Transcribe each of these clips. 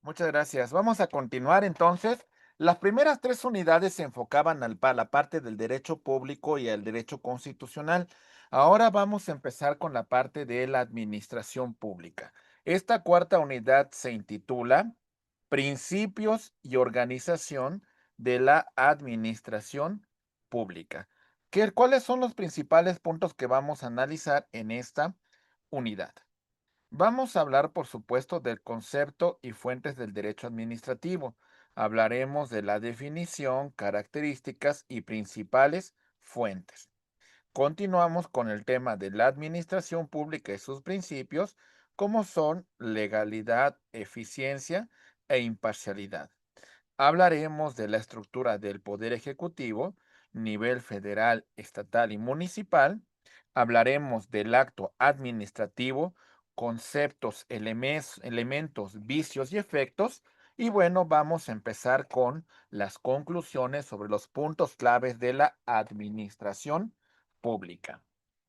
Muchas gracias. Vamos a continuar entonces. Las primeras tres unidades se enfocaban la parte del derecho público y el derecho constitucional. Ahora vamos a empezar con la parte de la administración pública. Esta cuarta unidad se intitula Principios y organización de la administración pública. ¿Cuáles son los principales puntos que vamos a analizar en esta unidad? Vamos a hablar, por supuesto, del concepto y fuentes del derecho administrativo. Hablaremos de la definición, características y principales fuentes. Continuamos con el tema de la administración pública y sus principios, como son legalidad, eficiencia e imparcialidad. Hablaremos de la estructura del Poder Ejecutivo, nivel federal, estatal y municipal. Hablaremos del acto administrativo, conceptos, elementos, vicios y efectos. Y bueno, vamos a empezar con las conclusiones sobre los puntos claves de la administración pública.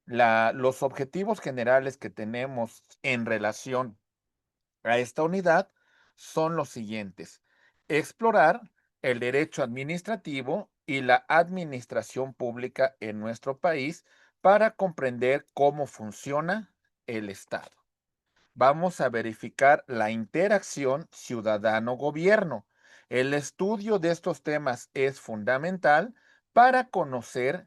Los objetivos generales que tenemos en relación a esta unidad son los siguientes: explorar el derecho administrativo y la administración pública en nuestro país para comprender cómo funciona el Estado. Vamos a verificar la interacción ciudadano-gobierno. El estudio de estos temas es fundamental para conocer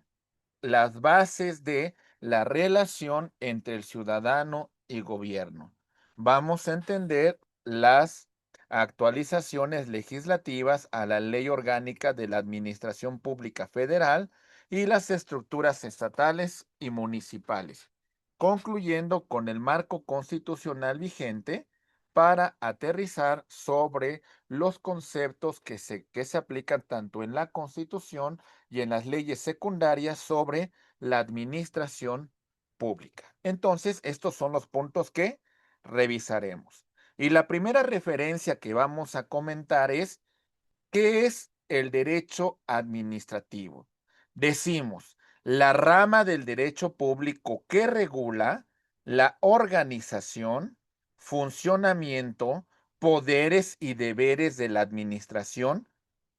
las bases de la relación entre el ciudadano y gobierno. Vamos a entender las actualizaciones legislativas a la Ley Orgánica de la Administración Pública Federal y las estructuras estatales y municipales, concluyendo con el marco constitucional vigente para aterrizar sobre los conceptos que se aplican tanto en la Constitución y en las leyes secundarias sobre la administración pública. Entonces, estos son los puntos que revisaremos. Y la primera referencia que vamos a comentar es: ¿qué es el derecho administrativo? Decimos, la rama del derecho público que regula la organización, funcionamiento, poderes y deberes de la administración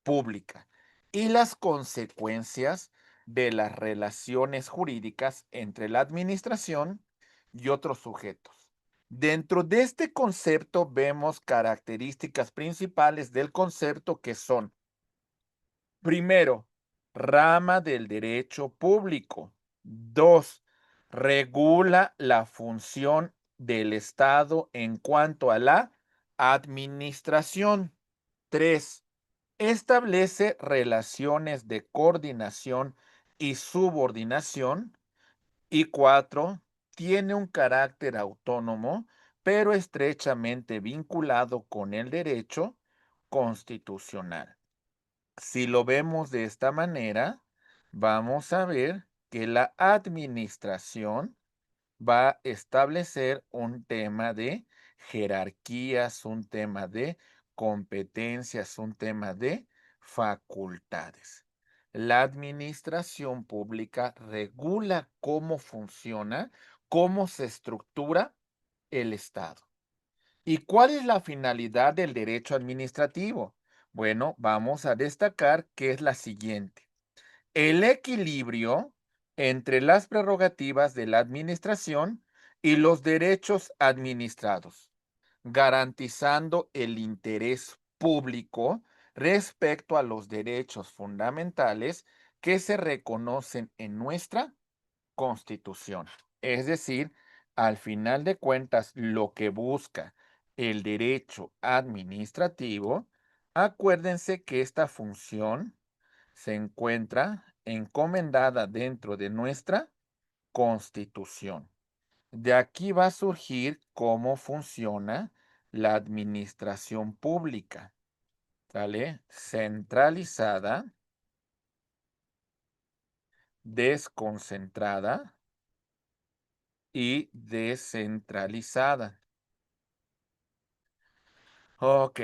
pública y las consecuencias de las relaciones jurídicas entre la administración y otros sujetos. Dentro de este concepto vemos características principales del concepto que son: primero, rama del derecho público. Dos, regula la función del Estado en cuanto a la administración. Tres, establece relaciones de coordinación y subordinación. Y cuatro, tiene un carácter autónomo, pero estrechamente vinculado con el derecho constitucional. Si lo vemos de esta manera, vamos a ver que la administración va a establecer un tema de jerarquías, un tema de competencias, un tema de facultades. La administración pública regula cómo funciona, cómo se estructura el Estado. ¿Y cuál es la finalidad del derecho administrativo? Bueno, vamos a destacar que es la siguiente: el equilibrio entre las prerrogativas de la administración y los derechos administrados, garantizando el interés público respecto a los derechos fundamentales que se reconocen en nuestra Constitución. Es decir, al final de cuentas, lo que busca el derecho administrativo, acuérdense que esta función se encuentra encomendada dentro de nuestra Constitución. De aquí va a surgir cómo funciona la administración pública, ¿sale? Centralizada, desconcentrada y descentralizada. Ok,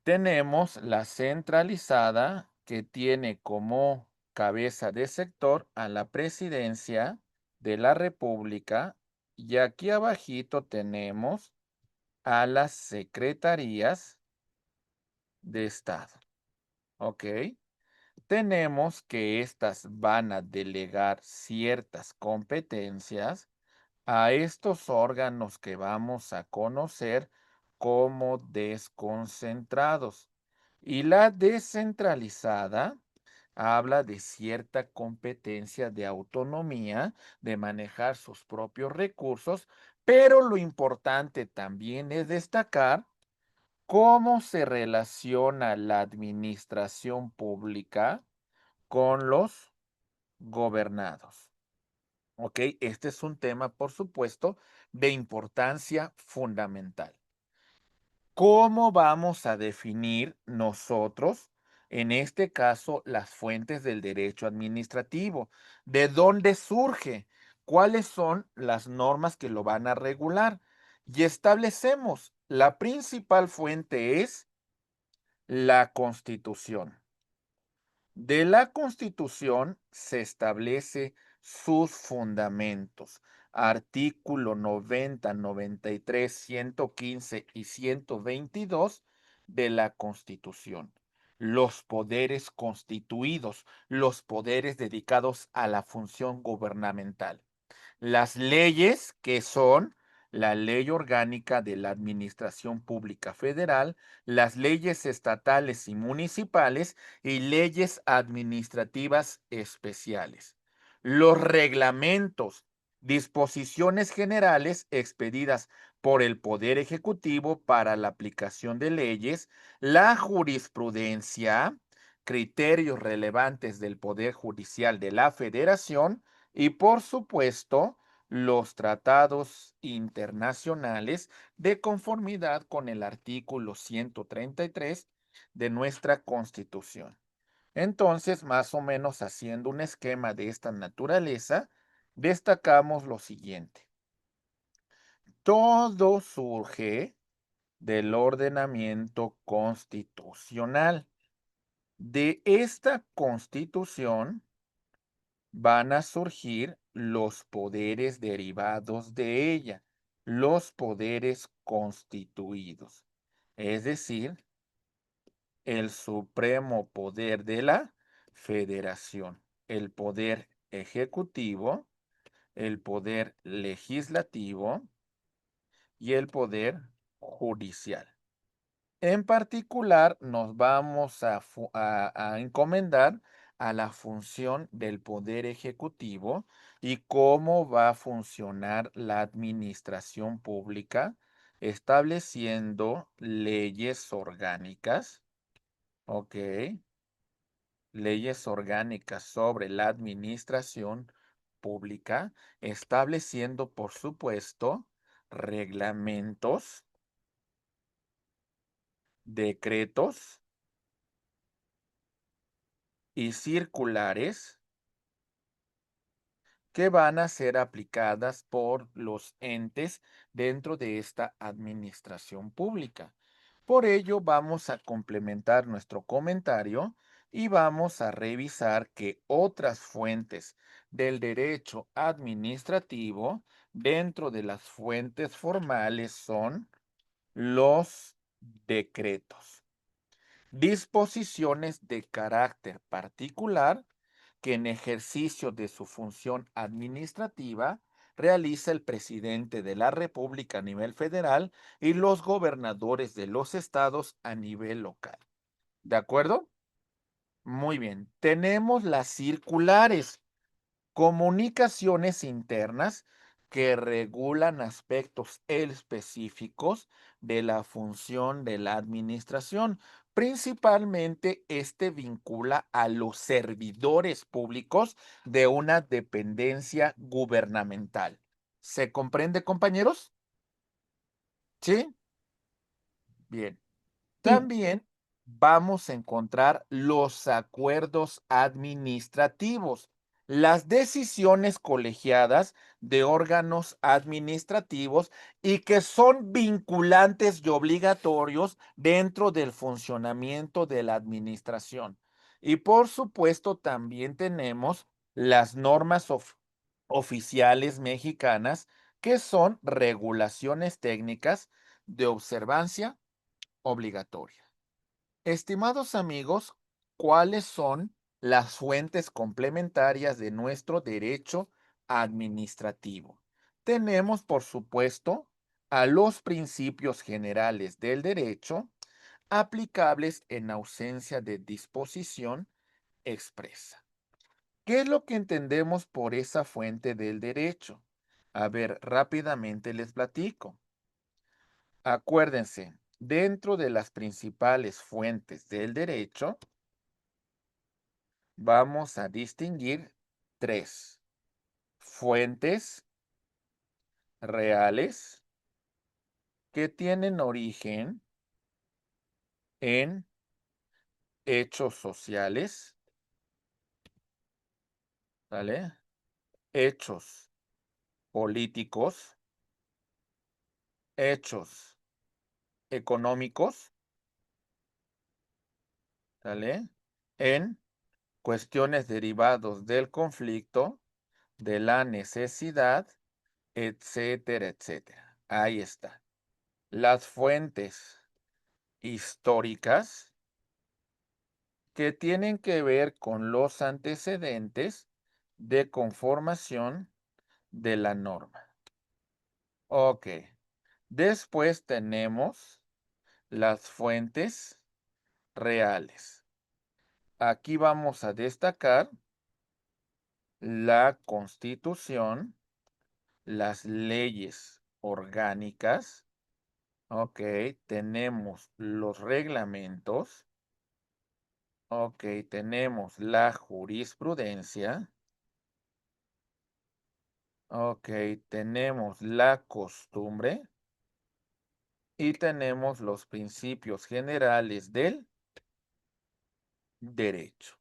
tenemos la centralizada que tiene como cabeza de sector a la presidencia de la República y aquí abajito tenemos a las secretarías de Estado. Ok, tenemos que estas van a delegar ciertas competencias a estos órganos que vamos a conocer como desconcentrados. Y la descentralizada habla de cierta competencia de autonomía, de manejar sus propios recursos, pero lo importante también es destacar cómo se relaciona la administración pública con los gobernados. ¿Ok? Este es un tema, por supuesto, de importancia fundamental. ¿Cómo vamos a definir nosotros, en este caso, las fuentes del derecho administrativo? ¿De dónde surge? ¿Cuáles son las normas que lo van a regular? Y establecemos, la principal fuente es la Constitución. De la Constitución se establece sus fundamentos. Artículo 90, 93, 115 y 122 de la Constitución. Los poderes constituidos, los poderes dedicados a la función gubernamental. Las leyes que son la Ley Orgánica de la Administración Pública Federal, las leyes estatales y municipales y leyes administrativas especiales. Los reglamentos, disposiciones generales expedidas por el Poder Ejecutivo para la aplicación de leyes, la jurisprudencia, criterios relevantes del Poder Judicial de la Federación, y por supuesto, los tratados internacionales de conformidad con el artículo 133 de nuestra Constitución. Entonces, más o menos haciendo un esquema de esta naturaleza, destacamos lo siguiente. Todo surge del ordenamiento constitucional. De esta constitución van a surgir los poderes derivados de ella, los poderes constituidos, es decir, el supremo poder de la federación, el poder ejecutivo, el poder legislativo y el poder judicial. En particular, nos vamos a encomendar a la función del poder ejecutivo y cómo va a funcionar la administración pública, estableciendo leyes orgánicas, ¿ok? Leyes orgánicas sobre la administración pública, estableciendo, por supuesto, reglamentos, decretos y circulares que van a ser aplicadas por los entes dentro de esta administración pública. Por ello, vamos a complementar nuestro comentario y vamos a revisar que otras fuentes del derecho administrativo dentro de las fuentes formales son los decretos, disposiciones de carácter particular que en ejercicio de su función administrativa realiza el presidente de la República a nivel federal y los gobernadores de los estados a nivel local. ¿De acuerdo? Muy bien. Tenemos las circulares, comunicaciones internas que regulan aspectos específicos de la función de la administración. Principalmente, este vincula a los servidores públicos de una dependencia gubernamental. ¿Se comprende, compañeros? ¿Sí? Bien. Sí, También vamos a encontrar los acuerdos administrativos. las decisiones colegiadas de órganos administrativos y que son vinculantes y obligatorios dentro del funcionamiento de la administración. Y por supuesto, también tenemos las normas oficiales mexicanas, que son regulaciones técnicas de observancia obligatoria. Estimados amigos, ¿cuáles son las fuentes complementarias de nuestro derecho administrativo? Tenemos, por supuesto, a los principios generales del derecho aplicables en ausencia de disposición expresa. ¿Qué es lo que entendemos por esa fuente del derecho? A ver, rápidamente les platico. Acuérdense, dentro de las principales fuentes del derecho, vamos a distinguir tres: fuentes reales que tienen origen en hechos sociales, ¿vale? Hechos políticos, hechos económicos, ¿vale? En cuestiones derivados del conflicto, de la necesidad, etcétera, etcétera. Ahí está. Las fuentes históricas que tienen que ver con los antecedentes de conformación de la norma. Ok. Después tenemos las fuentes reales. Aquí vamos a destacar la Constitución, las leyes orgánicas. Ok, tenemos los reglamentos. Ok, tenemos la jurisprudencia. Ok, tenemos la costumbre y tenemos los principios generales del derecho.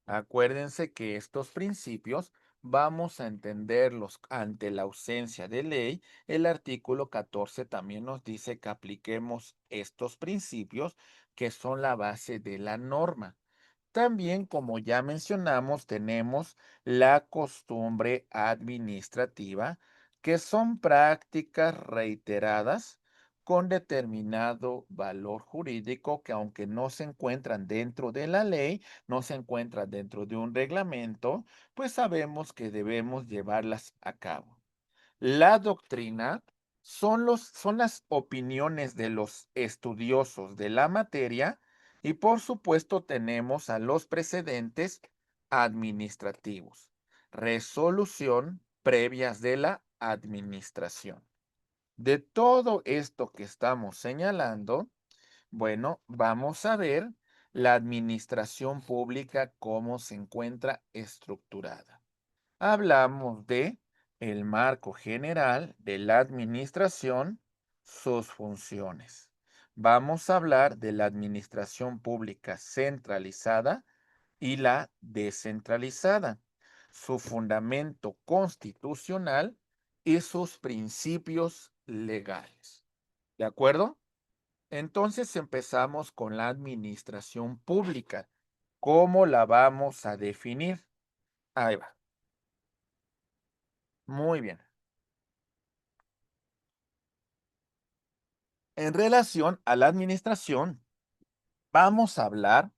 Acuérdense que estos principios vamos a entenderlos ante la ausencia de ley. El artículo 14 también nos dice que apliquemos estos principios que son la base de la norma. También, como ya mencionamos, tenemos la costumbre administrativa, que son prácticas reiteradas con determinado valor jurídico que, aunque no se encuentran dentro de la ley, no se encuentran dentro de un reglamento, pues sabemos que debemos llevarlas a cabo. La doctrina son las opiniones de los estudiosos de la materia, y por supuesto tenemos a los precedentes administrativos, resolución previas de la administración. De todo esto que estamos señalando, bueno, vamos a ver la administración pública, cómo se encuentra estructurada. Hablamos de el marco general de la administración, sus funciones. Vamos a hablar de la administración pública centralizada y la descentralizada, su fundamento constitucional y sus principios legales. ¿De acuerdo? Entonces empezamos con la administración pública. ¿Cómo la vamos a definir? Ahí va. Muy bien. En relación a la administración, vamos a hablar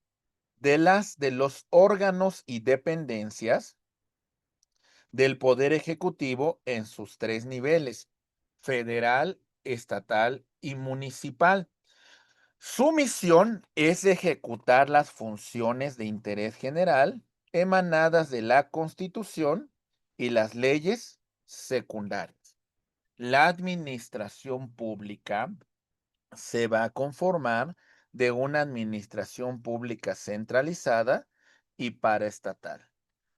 de los órganos y dependencias del Poder Ejecutivo en sus tres niveles: federal, estatal y municipal. Su misión es ejecutar las funciones de interés general emanadas de la Constitución y las leyes secundarias. La administración pública se va a conformar de una administración pública centralizada y paraestatal,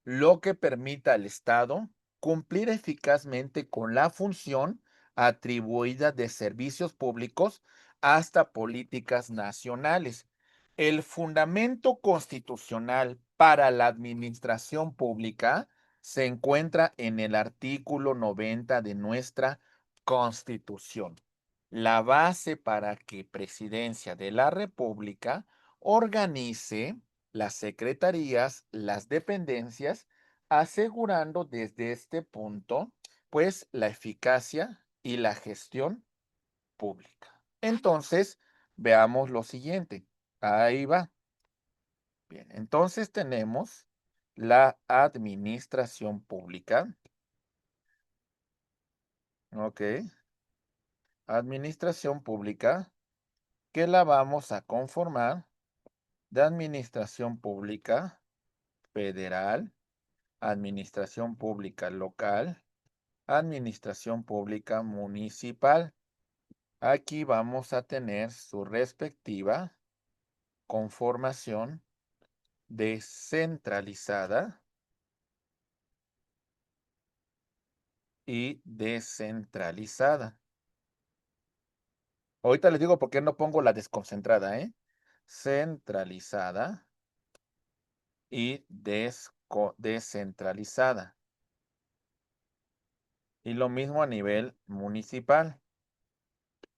lo que permita al Estado cumplir eficazmente con la función atribuida de servicios públicos hasta políticas nacionales. El fundamento constitucional para la administración pública se encuentra en el artículo 90 de nuestra Constitución. La base para que Presidencia de la República organice las secretarías, las dependencias, asegurando desde este punto, pues, la eficacia y la gestión pública. Entonces, veamos lo siguiente. Ahí va. Bien, entonces tenemos la administración pública. Ok, administración pública que la vamos a conformar de administración pública federal, administración pública local, administración pública municipal. Aquí vamos a tener su respectiva conformación descentralizada y descentralizada. Ahorita les digo por qué no pongo la desconcentrada, ¿eh? Centralizada y descentralizada. Y lo mismo a nivel municipal.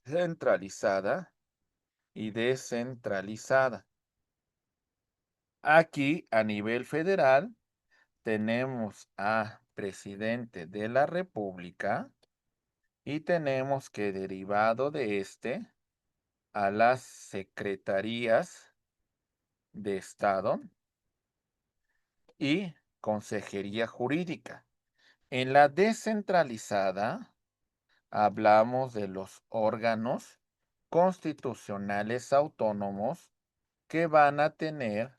Centralizada y descentralizada. Aquí a nivel federal tenemos a presidente de la República y tenemos que derivado de este a las secretarías de Estado y consejería jurídica. En la descentralizada hablamos de los órganos constitucionales autónomos que van a tener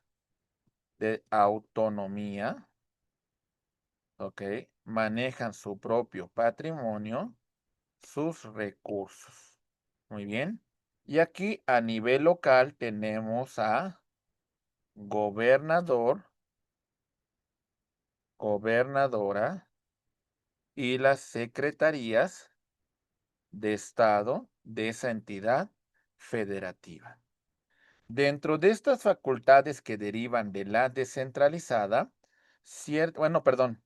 de autonomía, ¿ok? Manejan su propio patrimonio, sus recursos. Muy bien. Y aquí a nivel local tenemos a gobernador, gobernadora y las secretarías de Estado de esa entidad federativa. Dentro de estas facultades que derivan de la descentralizada, bueno, perdón,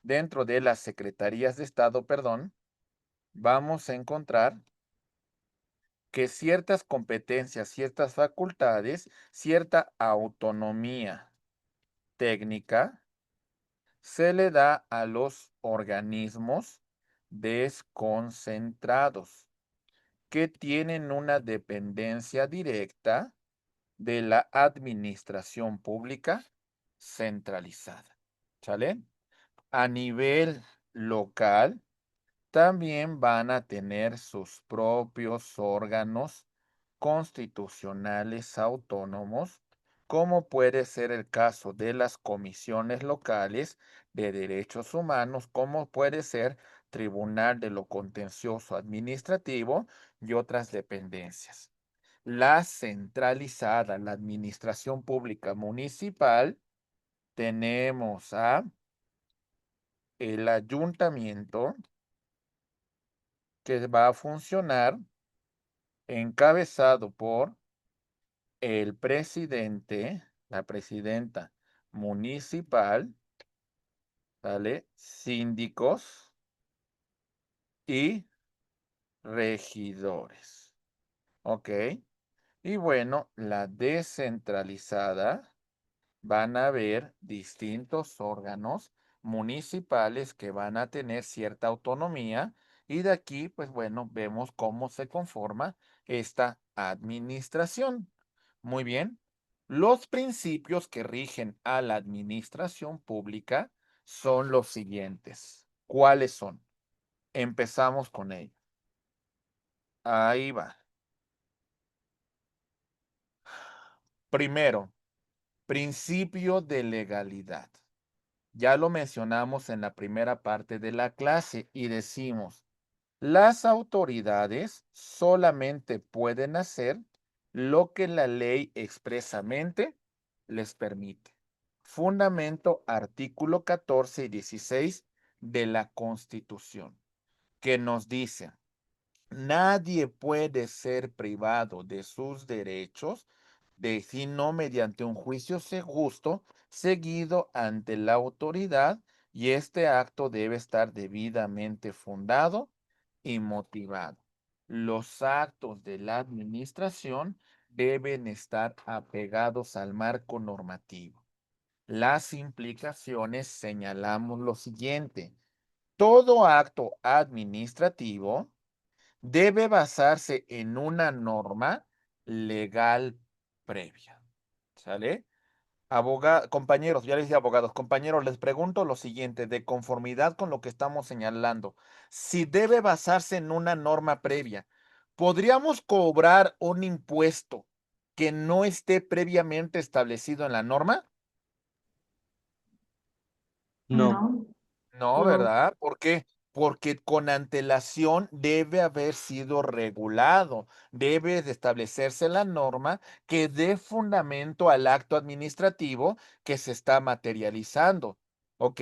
dentro de las secretarías de Estado, perdón, vamos a encontrar que ciertas competencias, ciertas facultades, cierta autonomía técnica se le da a los organismos desconcentrados que tienen una dependencia directa de la administración pública centralizada. ¿Sale? A nivel local, también van a tener sus propios órganos constitucionales autónomos, como puede ser el caso de las comisiones locales de derechos humanos, como puede ser Tribunal de lo Contencioso Administrativo y otras dependencias. La centralizada, la administración pública municipal, tenemos a el ayuntamiento que va a funcionar encabezado por el presidente, la presidenta municipal, ¿vale? Síndicos y regidores. ¿Ok? Y bueno, la descentralizada van a haber distintos órganos municipales que van a tener cierta autonomía y de aquí, pues bueno, vemos cómo se conforma esta administración. Muy bien. Los principios que rigen a la administración pública son los siguientes. ¿Cuáles son? Empezamos con ellos. Ahí va. Primero, principio de legalidad. Ya lo mencionamos en la primera parte de la clase y decimos, las autoridades solamente pueden hacer lo que la ley expresamente les permite. Fundamento artículo 14 y 16 de la Constitución, que nos dice, nadie puede ser privado de sus derechos sino mediante un juicio justo seguido ante la autoridad y este acto debe estar debidamente fundado y motivado. Los actos de la administración deben estar apegados al marco normativo. Las implicaciones señalamos lo siguiente. Todo acto administrativo debe basarse en una norma legal previa. ¿Sale? Compañeros, ya les dije abogados, compañeros, les pregunto lo siguiente, de conformidad con lo que estamos señalando, si debe basarse en una norma previa, ¿podríamos cobrar un impuesto que no esté previamente establecido en la norma? No, No, No, no, ¿verdad? ¿Por qué? Porque con antelación debe haber sido regulado, debe de establecerse la norma que dé fundamento al acto administrativo que se está materializando, ¿ok?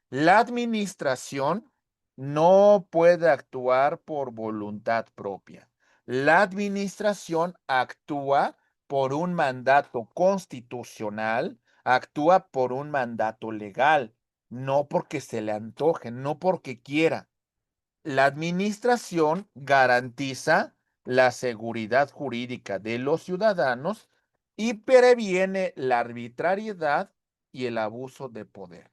La administración no puede actuar por voluntad propia. La administración actúa por un mandato constitucional, actúa por un mandato legal, no porque se le antoje, no porque quiera. La administración garantiza la seguridad jurídica de los ciudadanos y previene la arbitrariedad y el abuso de poder.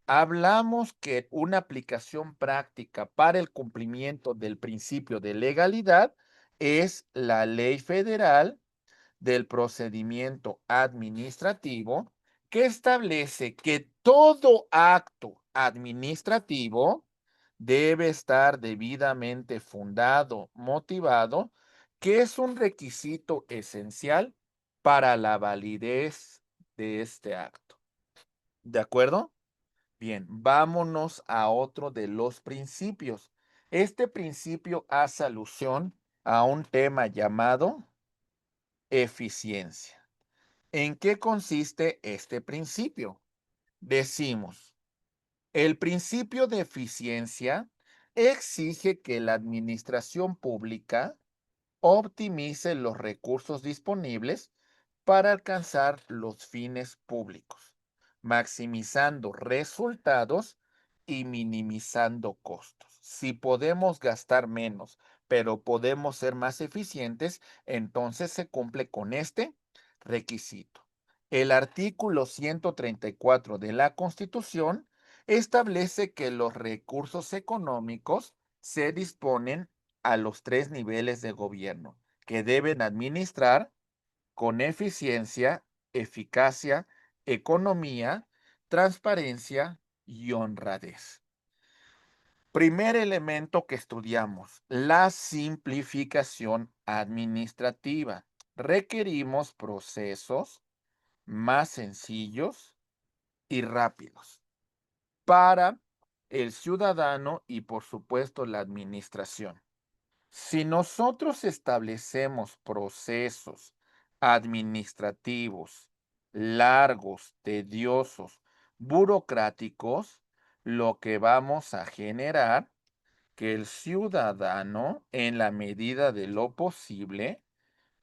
Hablamos que una aplicación práctica para el cumplimiento del principio de legalidad es la ley federal del procedimiento administrativo que establece que todo acto administrativo debe estar debidamente fundado, motivado, que es un requisito esencial para la validez de este acto. ¿De acuerdo? Bien, vámonos a otro de los principios. Este principio hace alusión a un tema llamado eficiencia. ¿En qué consiste este principio? Decimos, el principio de eficiencia exige que la administración pública optimice los recursos disponibles para alcanzar los fines públicos, maximizando resultados y minimizando costos. Si podemos gastar menos, pero podemos ser más eficientes, entonces se cumple con este requisito. El artículo 134 de la Constitución establece que los recursos económicos se disponen a los tres niveles de gobierno que deben administrar con eficiencia, eficacia, economía, transparencia y honradez. Primer elemento que estudiamos, la simplificación administrativa. Requerimos procesos más sencillos y rápidos para el ciudadano y por supuesto la administración. Si nosotros establecemos procesos administrativos largos, tediosos, burocráticos, lo que vamos a generar que el ciudadano, en la medida de lo posible,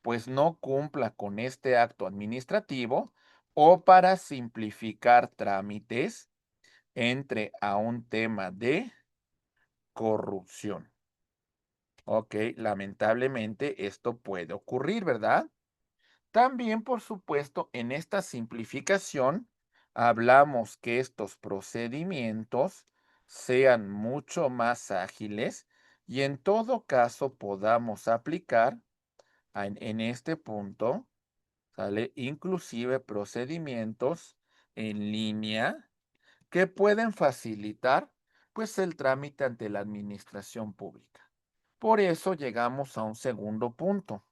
pues no cumpla con este acto administrativo o para simplificar trámites, entre a un tema de corrupción. Ok, lamentablemente esto puede ocurrir, ¿verdad? También, por supuesto, en esta simplificación hablamos que estos procedimientos sean mucho más ágiles y en todo caso podamos aplicar en este punto, ¿sale? Inclusive procedimientos en línea que pueden facilitar pues el trámite ante la administración pública. Por eso llegamos a un segundo punto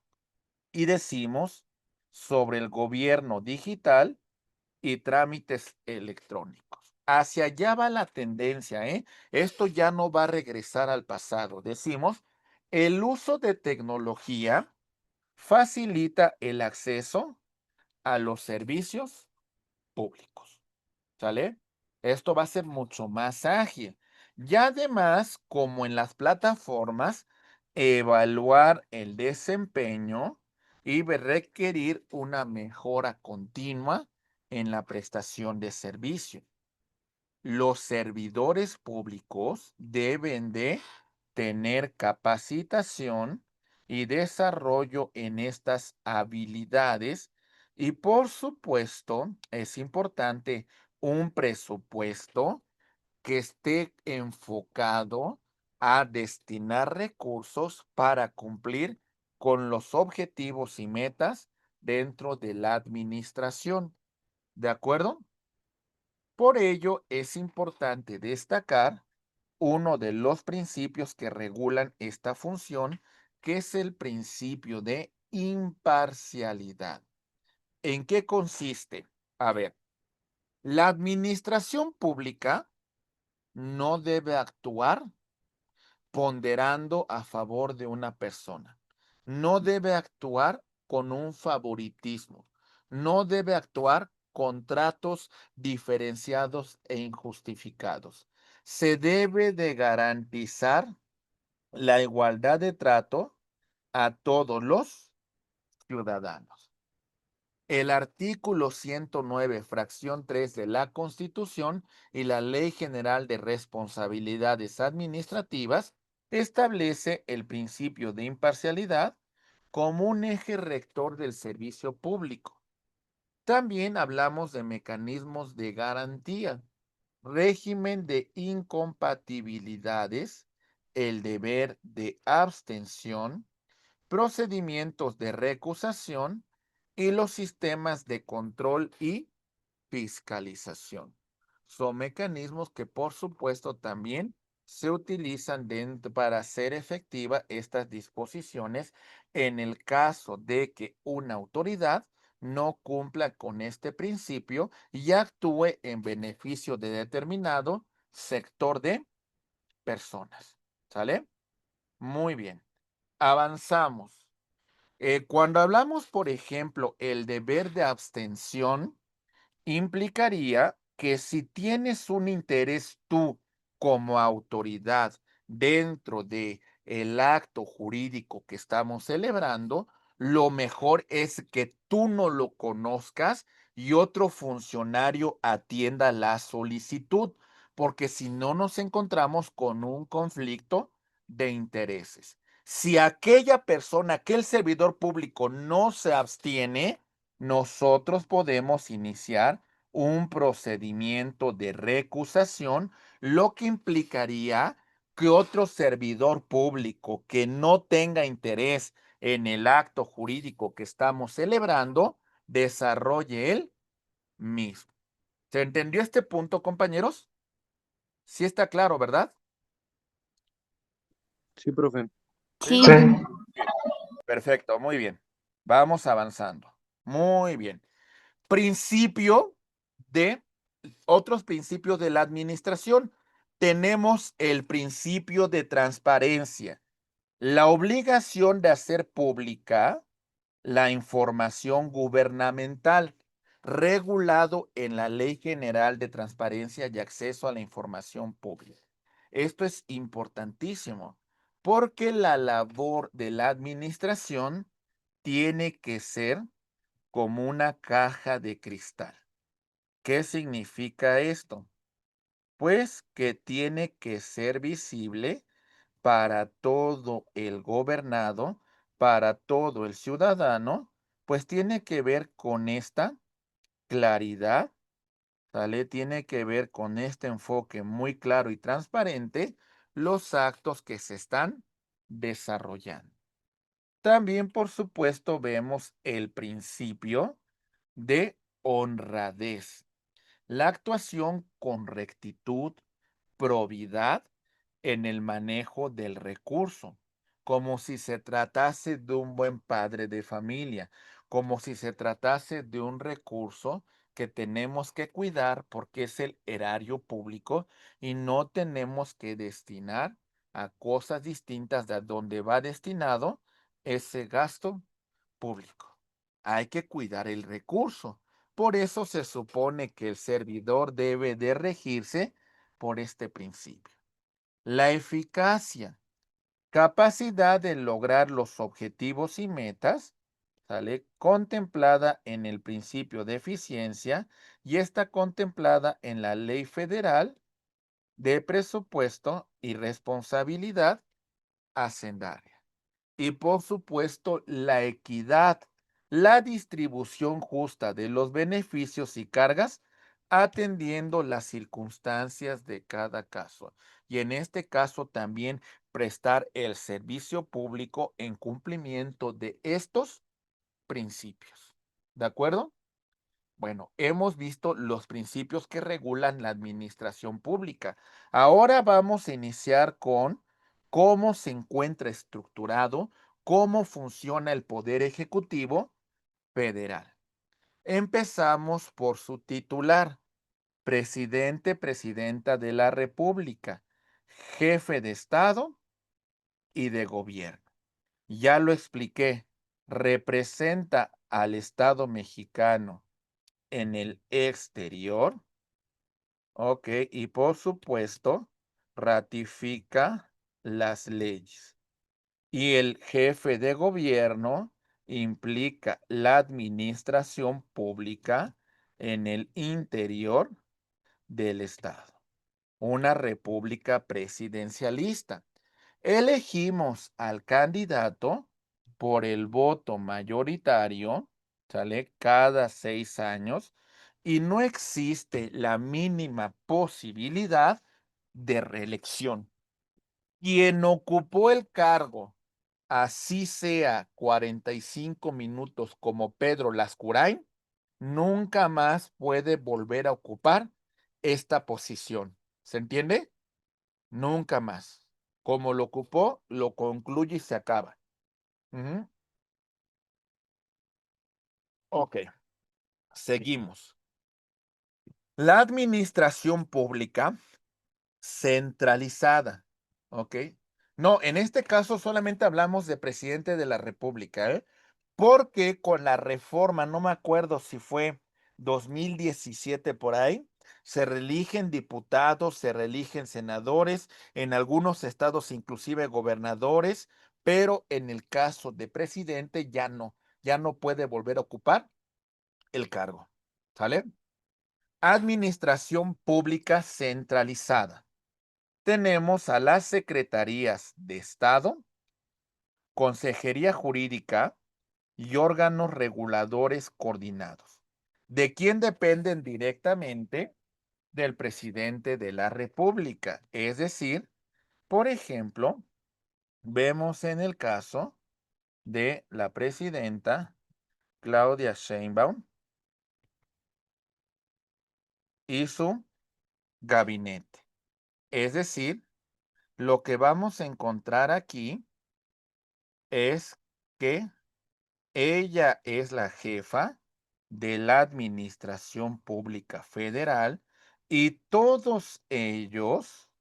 y decimos sobre el gobierno digital y trámites electrónicos. Hacia allá va la tendencia, ¿eh? Esto ya no va a regresar al pasado. Decimos, el uso de tecnología facilita el acceso a los servicios públicos. ¿Sale? Esto va a ser mucho más ágil. Y además, como en las plataformas, evaluar el desempeño y requerir una mejora continua en la prestación de servicio. los servidores públicos deben de tener capacitación y desarrollo en estas habilidades y por supuesto es importante un presupuesto que esté enfocado a destinar recursos para cumplir con los objetivos y metas dentro de la administración. ¿De acuerdo? Por ello, es importante destacar uno de los principios que regulan esta función, que es el principio de imparcialidad. ¿En qué consiste? A ver, la administración pública no debe actuar ponderando a favor de una persona. No debe actuar con un favoritismo. No debe actuar con tratos diferenciados e injustificados. Se debe de garantizar la igualdad de trato a todos los ciudadanos. El artículo 109, fracción 3 de la Constitución y la Ley General de Responsabilidades Administrativas establece el principio de imparcialidad como un eje rector del servicio público. También hablamos de mecanismos de garantía, régimen de incompatibilidades, el deber de abstención, procedimientos de recusación y los sistemas de control y fiscalización. Son mecanismos que, por supuesto, también se utilizan para hacer efectiva estas disposiciones en el caso de que una autoridad no cumpla con este principio y actúe en beneficio de determinado sector de personas. ¿Sale? Muy bien. Avanzamos. Cuando hablamos, por ejemplo, el deber de abstención, implicaría que si tienes un interés tú como autoridad dentro de el acto jurídico que estamos celebrando, lo mejor es que tú no lo conozcas y otro funcionario atienda la solicitud, porque si no nos encontramos con un conflicto de intereses. Si aquella persona, aquel servidor público no se abstiene, nosotros podemos iniciar un procedimiento de recusación, lo que implicaría que otro servidor público que no tenga interés en el acto jurídico que estamos celebrando, desarrolle él mismo. ¿Se entendió este punto, compañeros? Sí está claro, ¿verdad? Sí, profe. Sí. Sí. Bien. Perfecto, muy bien. Vamos avanzando. Muy bien. Principio de otros principios de la administración. Tenemos el principio de transparencia, la obligación de hacer pública la información gubernamental, regulado en la Ley General de Transparencia y Acceso a la Información Pública. Esto es importantísimo porque la labor de la administración tiene que ser como una caja de cristal. ¿Qué significa esto? Pues que tiene que ser visible para todo el gobernado, para todo el ciudadano, pues tiene que ver con esta claridad, ¿sale? Tiene que ver con este enfoque muy claro y transparente, los actos que se están desarrollando. También, por supuesto, vemos el principio de honradez. La actuación con rectitud, probidad en el manejo del recurso, como si se tratase de un buen padre de familia, como si se tratase de un recurso que tenemos que cuidar porque es el erario público y no tenemos que destinar a cosas distintas de a donde va destinado ese gasto público. Hay que cuidar el recurso. Por eso se supone que el servidor debe de regirse por este principio. La eficacia, capacidad de lograr los objetivos y metas, ¿sale? Contemplada en el principio de eficiencia y está contemplada en la ley federal de presupuesto y responsabilidad hacendaria. Y por supuesto, la equidad, la distribución justa de los beneficios y cargas, atendiendo las circunstancias de cada caso. Y en este caso también prestar el servicio público en cumplimiento de estos principios. ¿De acuerdo? Bueno, hemos visto los principios que regulan la administración pública. Ahora vamos a iniciar con cómo se encuentra estructurado, cómo funciona el Poder Ejecutivo Federal. Empezamos por su titular, presidente, presidenta de la República, jefe de Estado y de gobierno. Ya lo expliqué, representa al Estado mexicano en el exterior. Ok, y por supuesto, ratifica las leyes. Y el jefe de gobierno implica la administración pública en el interior del Estado. Una república presidencialista. Elegimos al candidato por el voto mayoritario, ¿sale? Cada 6 años y no existe la mínima posibilidad de reelección. Quien ocupó el cargo, así sea 45 minutos como Pedro Lascurain, nunca más puede volver a ocupar esta posición. ¿Se entiende? Nunca más. Como lo ocupó, lo concluye y se acaba. Ujú. Ok, seguimos. La administración pública centralizada, ¿ok? No, en este caso solamente hablamos de presidente de la República, ¿eh? Porque con la reforma, no me acuerdo si fue 2017 por ahí, se reeligen diputados, se reeligen senadores, en algunos estados inclusive gobernadores, pero en el caso de presidente ya no puede volver a ocupar el cargo, ¿sale? Administración pública centralizada. Tenemos a las secretarías de Estado, Consejería Jurídica y órganos reguladores coordinados. ¿De quién dependen directamente? Del presidente de la República. Es decir, por ejemplo, vemos en el caso de la presidenta Claudia Sheinbaum y su gabinete. Es decir, lo que vamos a encontrar aquí es que ella es la jefa de la Administración Pública Federal y todos ellos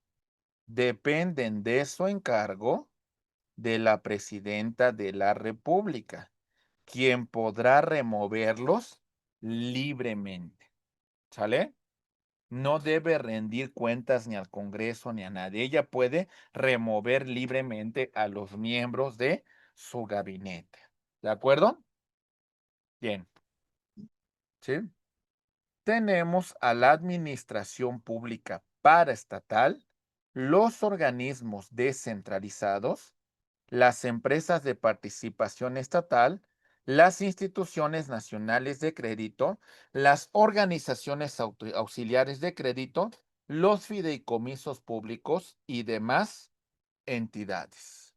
dependen de su encargo de la Presidenta de la República, quien podrá removerlos libremente. ¿Sale? No debe rendir cuentas ni al Congreso ni a nadie. Ella puede remover libremente a los miembros de su gabinete. ¿De acuerdo? Bien, ¿sí? Tenemos a la administración pública paraestatal, los organismos descentralizados, las empresas de participación estatal, las instituciones nacionales de crédito, las organizaciones auxiliares de crédito, los fideicomisos públicos y demás entidades.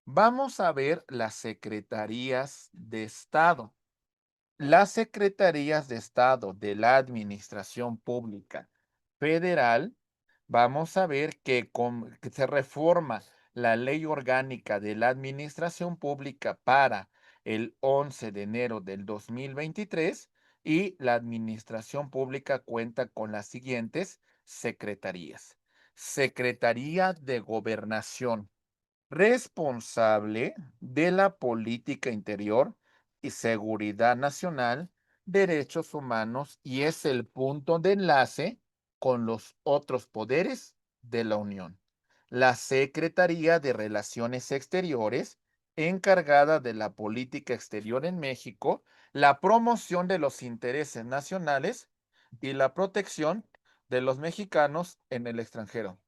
Vamos a ver las secretarías de Estado. Las secretarías de Estado de la Administración Pública Federal, vamos a ver que se reforma la Ley Orgánica de la Administración Pública para el 11 de enero del 2023 y la Administración Pública cuenta con las siguientes secretarías. Secretaría de Gobernación, responsable de la política interior y seguridad nacional, derechos humanos y es el punto de enlace con los otros poderes de la Unión. La Secretaría de Relaciones Exteriores, encargada de la política exterior en México, la promoción de los intereses nacionales y la protección de los mexicanos en el extranjero.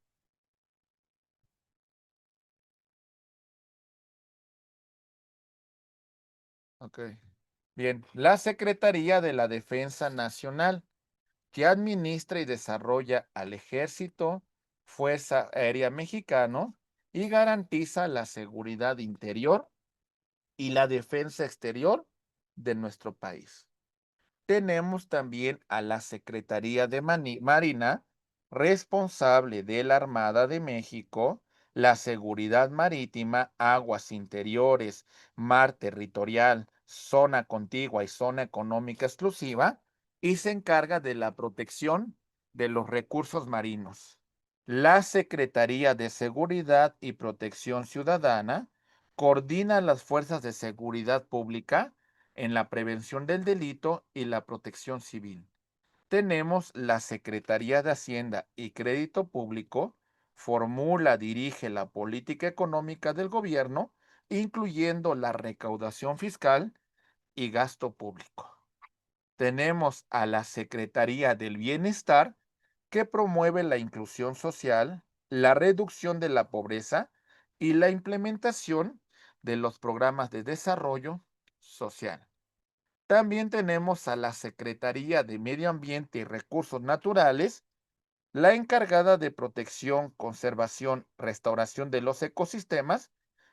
Ok. Bien, la Secretaría de la Defensa Nacional, que administra y desarrolla al Ejército, Fuerza Aérea Mexicano y garantiza la seguridad interior y la defensa exterior de nuestro país. Tenemos también a la Secretaría de Marina, responsable de la Armada de México, la seguridad marítima, aguas interiores, mar territorial, zona contigua y zona económica exclusiva, y se encarga de la protección de los recursos marinos. La Secretaría de Seguridad y Protección Ciudadana coordina las fuerzas de seguridad pública en la prevención del delito y la protección civil. Tenemos la Secretaría de Hacienda y Crédito Público, formula, dirige la política económica del gobierno, incluyendo la recaudación fiscal y gasto público. Tenemos a la Secretaría del Bienestar, que promueve la inclusión social, la reducción de la pobreza y la implementación de los programas de desarrollo social. También tenemos a la Secretaría de Medio Ambiente y Recursos Naturales, la encargada de protección, conservación, restauración de los ecosistemas,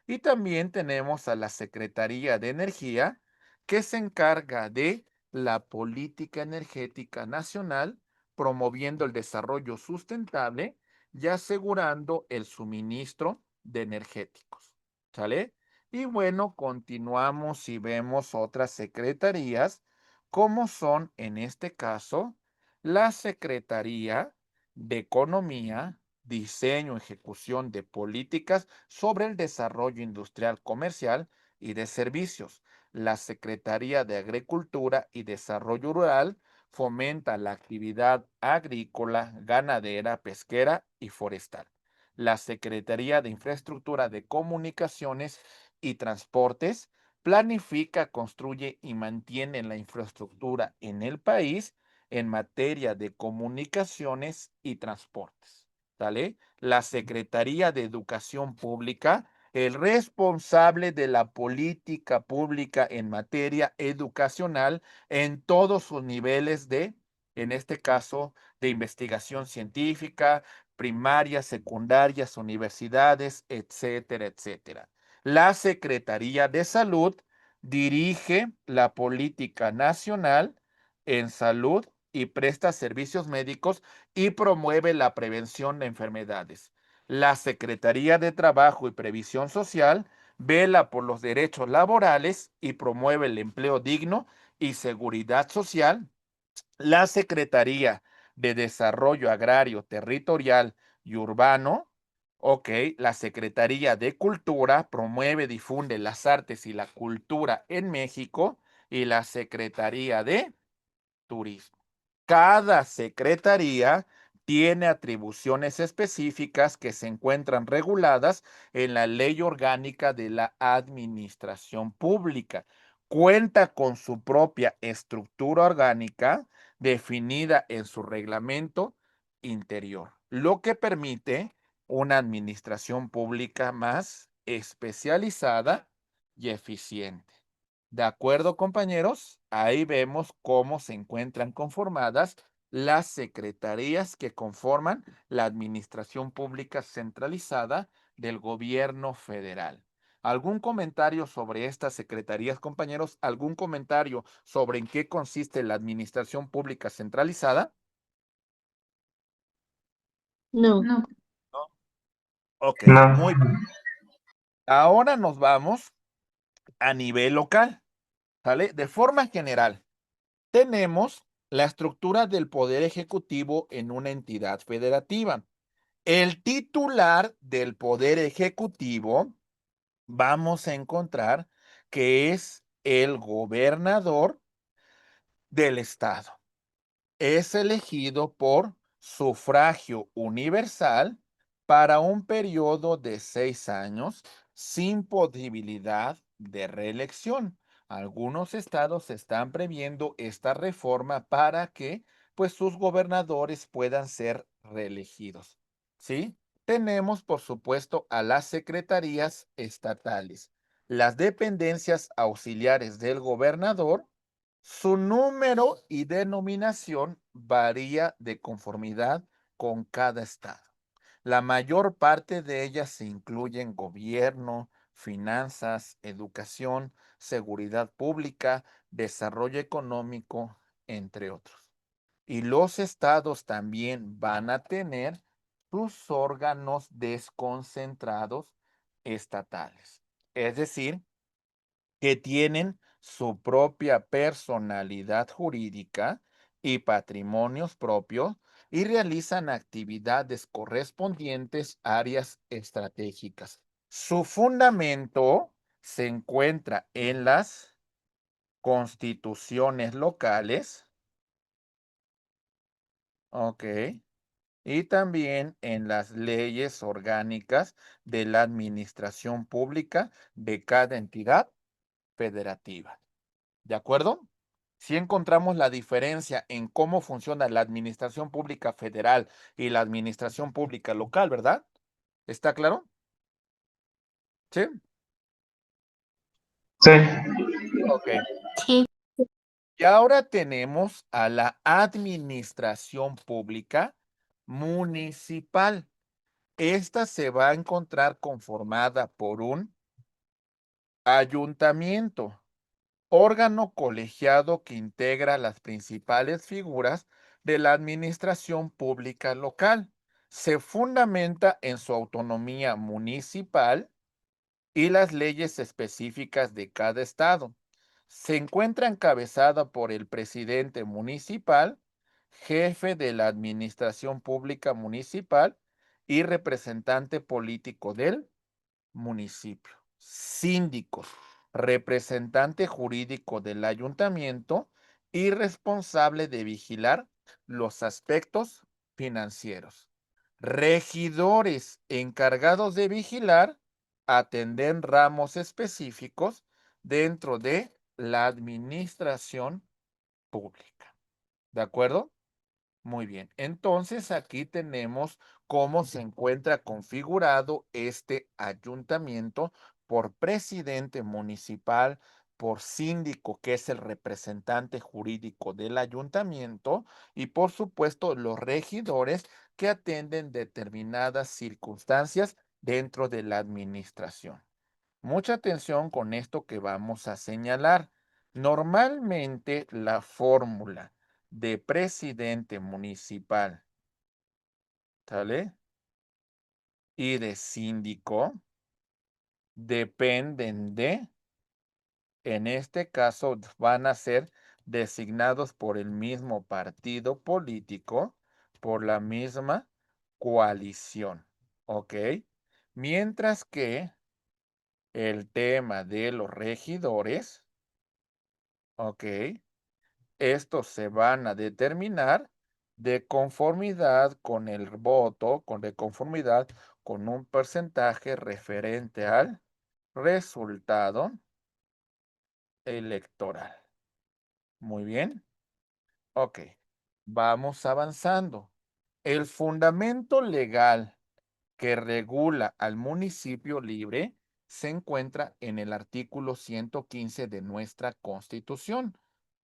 y también tenemos a la Secretaría de Energía, que se encarga de la política energética nacional, promoviendo el desarrollo sustentable y asegurando el suministro de energéticos. ¿Sale? Y bueno, continuamos y vemos otras secretarías, como son en este caso la Secretaría de Economía, Diseño, Ejecución de políticas sobre el desarrollo industrial, comercial y de servicios. La Secretaría de Agricultura y Desarrollo Rural fomenta la actividad agrícola, ganadera, pesquera y forestal. La Secretaría de Infraestructura de Comunicaciones y Transportes planifica, construye y mantiene la infraestructura en el país en materia de comunicaciones y transportes. ¿Sale? La Secretaría de Educación Pública, el responsable de la política pública en materia educacional en todos sus niveles de, en este caso, de investigación científica, primarias, secundarias, universidades, etcétera, etcétera. La Secretaría de Salud dirige la política nacional en salud y presta servicios médicos y promueve la prevención de enfermedades. La Secretaría de Trabajo y Previsión Social vela por los derechos laborales y promueve el empleo digno y seguridad social. La Secretaría de Desarrollo Agrario, Territorial y Urbano, ok, la Secretaría de Cultura promueve, difunde las artes y la cultura en México, y la Secretaría de Turismo. Cada secretaría tiene atribuciones específicas que se encuentran reguladas en la Ley Orgánica de la Administración Pública. Cuenta con su propia estructura orgánica definida en su reglamento interior, lo que permite una administración pública más especializada y eficiente. ¿De acuerdo, compañeros? Ahí vemos cómo se encuentran conformadas las secretarías que conforman la administración pública centralizada del gobierno federal. ¿Algún comentario sobre estas secretarías, compañeros? ¿Algún comentario sobre en qué consiste la administración pública centralizada? No. No. No. Ok, No. muy bien. Ahora nos vamos a nivel local, ¿sale? De forma general, tenemos la estructura del poder ejecutivo en una entidad federativa. El titular del poder ejecutivo, vamos a encontrar que es el gobernador del estado. Es elegido por sufragio universal para un periodo de 6 años sin posibilidad de reelección. Algunos estados están previendo esta reforma para que pues sus gobernadores puedan ser reelegidos. ¿Sí? Tenemos, por supuesto, a las secretarías estatales. Las dependencias auxiliares del gobernador, su número y denominación varía de conformidad con cada estado. La mayor parte de ellas se incluyen gobierno, finanzas, educación, seguridad pública, desarrollo económico, entre otros. Y los estados también van a tener sus órganos desconcentrados estatales. Es decir, que tienen su propia personalidad jurídica y patrimonios propios y realizan actividades correspondientes a áreas estratégicas. Su fundamento se encuentra en las constituciones locales, ¿ok? Y también en las leyes orgánicas de la administración pública de cada entidad federativa. ¿De acuerdo? Si encontramos la diferencia en cómo funciona la administración pública federal y la administración pública local, ¿verdad? ¿Está claro? Sí. Sí, Ok. Sí. Y ahora tenemos a la administración pública municipal. Esta se va a encontrar conformada por un ayuntamiento, órgano colegiado que integra las principales figuras de la administración pública local. Se fundamenta en su autonomía municipal y las leyes específicas de cada estado. Se encuentra encabezada por el presidente municipal, jefe de la administración pública municipal y representante político del municipio, síndicos, representante jurídico del ayuntamiento y responsable de vigilar los aspectos financieros. Regidores encargados de vigilar, atender ramos específicos dentro de la administración pública. ¿De acuerdo? Muy bien, entonces aquí tenemos cómo se encuentra configurado este ayuntamiento por presidente municipal, por síndico, que es el representante jurídico del ayuntamiento, y por supuesto los regidores que atienden determinadas circunstancias dentro de la administración. Mucha atención con esto que vamos a señalar. Normalmente la fórmula de presidente municipal, ¿sale? Y de síndico dependen de, en este caso, van a ser designados por el mismo partido político, por la misma coalición, ¿ok? Mientras que el tema de los regidores, ¿ok? Estos se van a determinar de conformidad con el voto, de conformidad con un porcentaje referente al resultado electoral. Muy bien. Ok. Vamos avanzando. El fundamento legal que regula al municipio libre se encuentra en el artículo 115 de nuestra Constitución.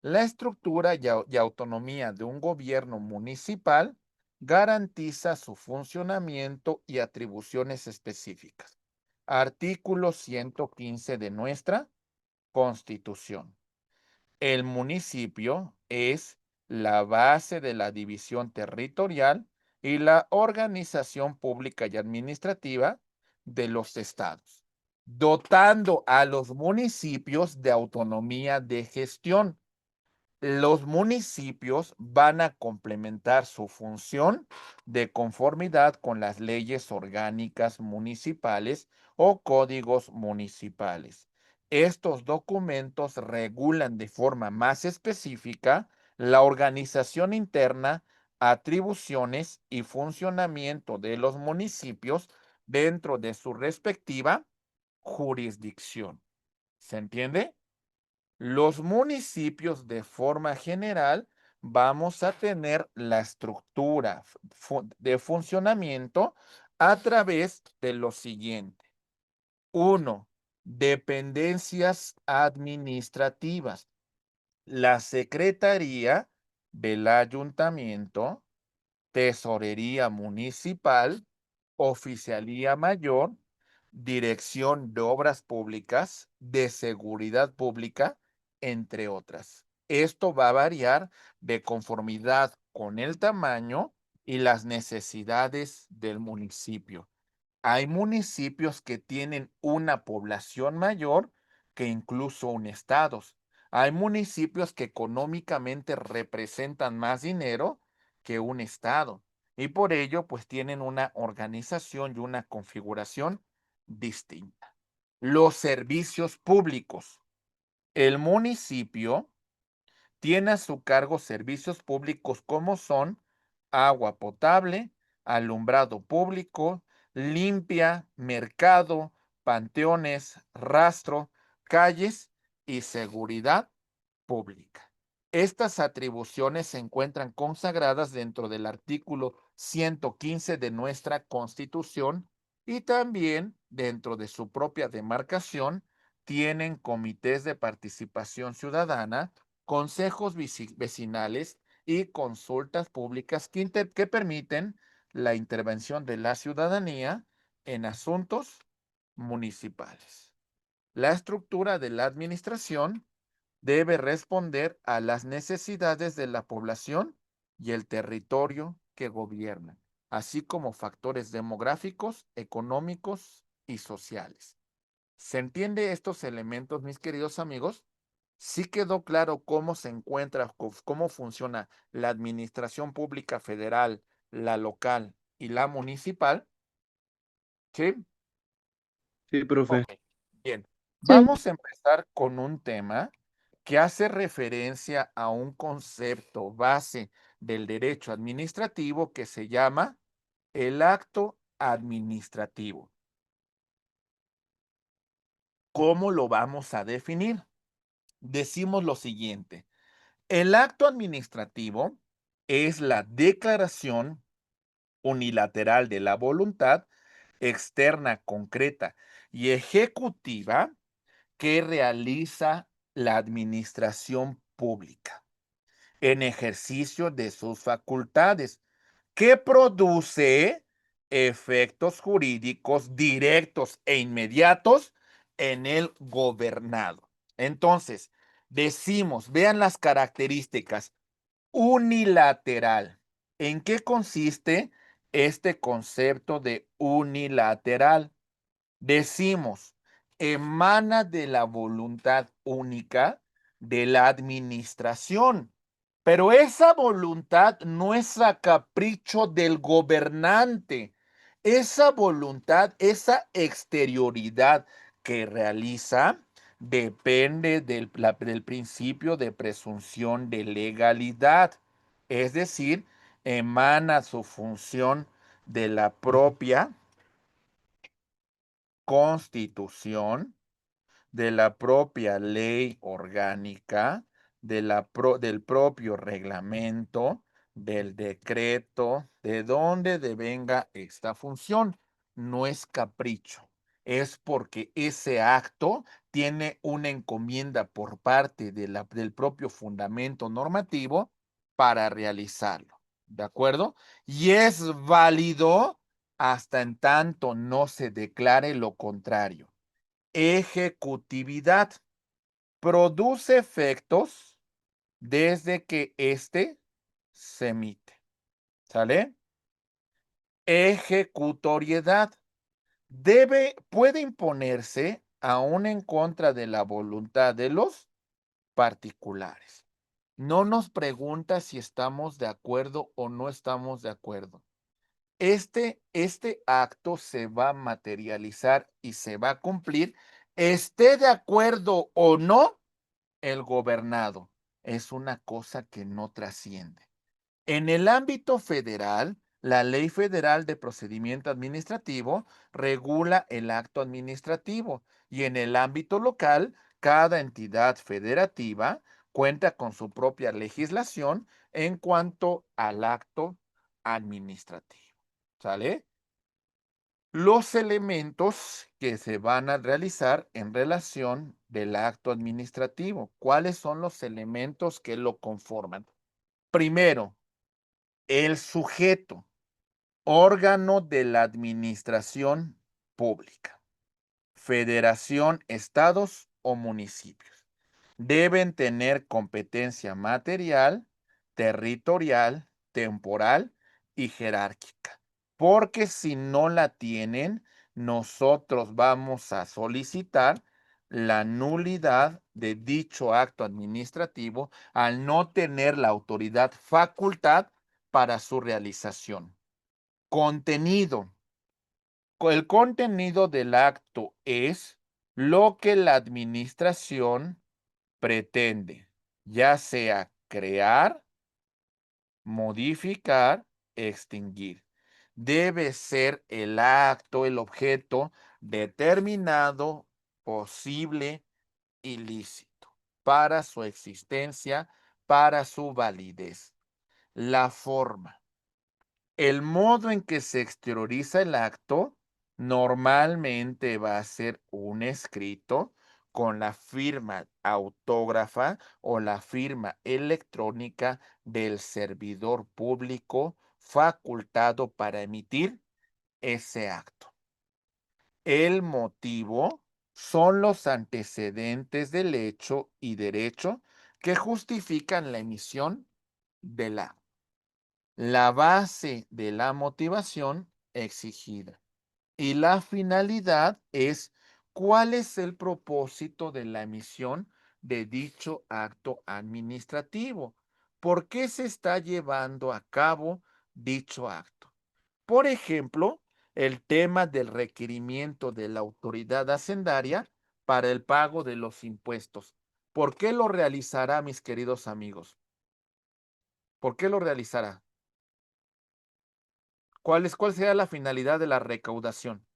La estructura y autonomía de un gobierno municipal garantiza su funcionamiento y atribuciones específicas. Artículo 115 de nuestra Constitución. El municipio es la base de la división territorial y la organización pública y administrativa de los estados, dotando a los municipios de autonomía de gestión. Los municipios van a complementar su función de conformidad con las leyes orgánicas municipales o códigos municipales. Estos documentos regulan de forma más específica la organización interna, atribuciones y funcionamiento de los municipios dentro de su respectiva jurisdicción. ¿Se entiende? Los municipios de forma general vamos a tener la estructura de funcionamiento a través de lo siguiente. Uno, Dependencias administrativas. La Secretaría del Ayuntamiento, Tesorería Municipal, Oficialía Mayor, Dirección de Obras Públicas, de Seguridad Pública, entre otras. Esto va a variar de conformidad con el tamaño y las necesidades del municipio. Hay municipios que tienen una población mayor que incluso un estado. Hay municipios que económicamente representan más dinero que un estado y por ello pues tienen una organización y una configuración distinta. Los servicios públicos. El municipio tiene a su cargo servicios públicos como son agua potable, alumbrado público, limpia, mercado, panteones, rastro, calles y seguridad pública. Estas atribuciones se encuentran consagradas dentro del artículo 115 de nuestra Constitución y también dentro de su propia demarcación tienen comités de participación ciudadana, consejos vecinales y consultas públicas que permiten la intervención de la ciudadanía en asuntos municipales. La estructura de la administración debe responder a las necesidades de la población y el territorio que gobierna, así como factores demográficos, económicos y sociales. ¿Se entiende estos elementos, mis queridos amigos? ¿Sí quedó claro cómo se encuentra, cómo funciona la administración pública federal, la local y la municipal? ¿Sí? Sí, profe. Ok, bien. Sí, Vamos a empezar con un tema que hace referencia a un concepto base del derecho administrativo que se llama el acto administrativo. ¿Cómo lo vamos a definir? Decimos lo siguiente. El acto administrativo es la declaración unilateral de la voluntad externa, concreta y ejecutiva que realiza la administración pública en ejercicio de sus facultades, que produce efectos jurídicos directos e inmediatos en el gobernado. Entonces, decimos, vean las características, unilateral. ¿En qué consiste este concepto de unilateral? Decimos, emana de la voluntad única de la administración, pero esa voluntad no es a capricho del gobernante. Esa voluntad, esa exterioridad que realiza, depende del principio de presunción de legalidad. Es decir, emana su función de la propia Constitución, de la propia ley orgánica, del propio reglamento, del decreto, de donde devenga esta función. No es capricho, es porque ese acto tiene una encomienda por parte del propio fundamento normativo para realizarlo. ¿De acuerdo? Y es válido hasta en tanto no se declare lo contrario. Ejecutividad. Produce efectos desde que éste se emite. ¿Sale? Ejecutoriedad. Puede imponerse aún en contra de la voluntad de los particulares. No nos pregunta si estamos de acuerdo o no estamos de acuerdo. Este acto se va a materializar y se va a cumplir, esté de acuerdo o no el gobernado. Es una cosa que no trasciende. En el ámbito federal, la Ley Federal de Procedimiento Administrativo regula el acto administrativo y en el ámbito local, cada entidad federativa cuenta con su propia legislación en cuanto al acto administrativo. ¿Sale? los elementos que se van a realizar en relación del acto administrativo. ¿Cuáles son los elementos que lo conforman? Primero, el sujeto, órgano de la administración pública, federación, estados o municipios. Deben tener competencia material, territorial, temporal y jerárquica. Porque si no la tienen, nosotros vamos a solicitar la nulidad de dicho acto administrativo al no tener la autoridad facultad para su realización. Contenido. El contenido del acto es lo que la administración pretende, ya sea crear, modificar, extinguir. Debe ser el acto, el objeto determinado, posible, ilícito, para su existencia, para su validez. La forma. El modo en que se exterioriza el acto normalmente va a ser un escrito con la firma autógrafa o la firma electrónica del servidor público facultado para emitir ese acto. El motivo son los antecedentes del hecho y derecho que justifican la emisión del acto. La base de la motivación exigida. Y la finalidad es cuál es el propósito de la emisión de dicho acto administrativo. ¿Por qué se está llevando a cabo dicho acto? Por ejemplo, el tema del requerimiento de la autoridad hacendaria para el pago de los impuestos. ¿Por qué lo realizará, mis queridos amigos? ¿Por qué lo realizará? ¿Cuál será la finalidad de la recaudación?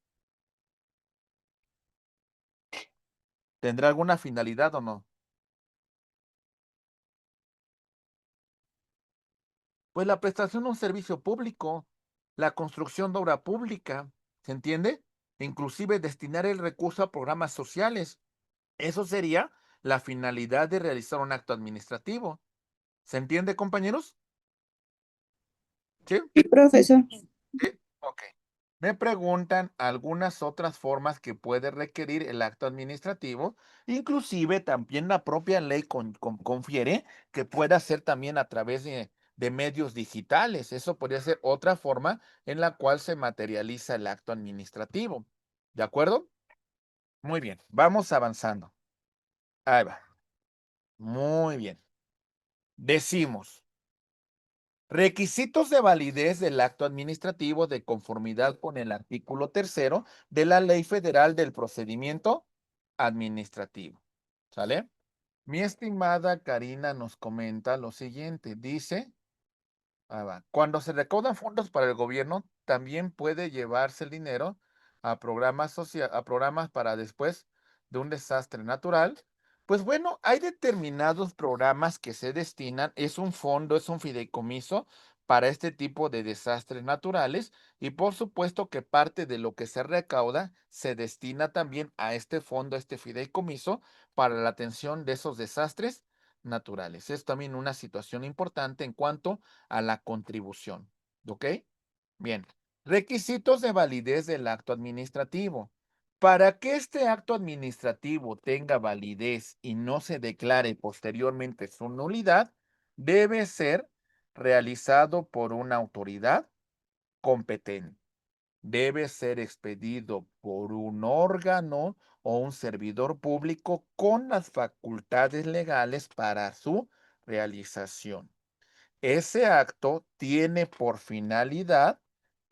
¿Tendrá alguna finalidad o no? Pues la prestación de un servicio público, la construcción de obra pública, ¿se entiende? Inclusive destinar el recurso a programas sociales. Eso sería la finalidad de realizar un acto administrativo. ¿Se entiende, compañeros? ¿Sí? Sí, profesor. Sí, ok. Me preguntan algunas otras formas que puede requerir el acto administrativo, inclusive también la propia ley confiere que pueda ser también a través de medios digitales. Eso podría ser otra forma en la cual se materializa el acto administrativo. ¿De acuerdo? Muy bien, vamos avanzando. Ahí va. Muy bien. Decimos. Requisitos de validez del acto administrativo de conformidad con el artículo 3º de la Ley Federal del Procedimiento Administrativo. ¿Sale? Mi estimada Karina nos comenta lo siguiente. Dice, cuando se recaudan fondos para el gobierno, también puede llevarse el dinero a a programas para después de un desastre natural. Pues bueno, hay determinados programas que se destinan, es un fondo, es un fideicomiso para este tipo de desastres naturales y por supuesto que parte de lo que se recauda se destina también a este fondo, a este fideicomiso para la atención de esos desastres naturales. Es también una situación importante en cuanto a la contribución. ¿Ok? Bien. Requisitos de validez del acto administrativo. Para que este acto administrativo tenga validez y no se declare posteriormente su nulidad, debe ser realizado por una autoridad competente. Debe ser expedido por un órgano o un servidor público con las facultades legales para su realización. Ese acto tiene por finalidad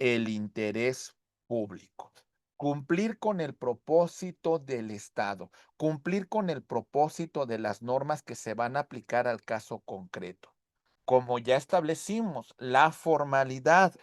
el interés público, cumplir con el propósito del Estado, cumplir con el propósito de las normas que se van a aplicar al caso concreto. Como ya establecimos, la formalidad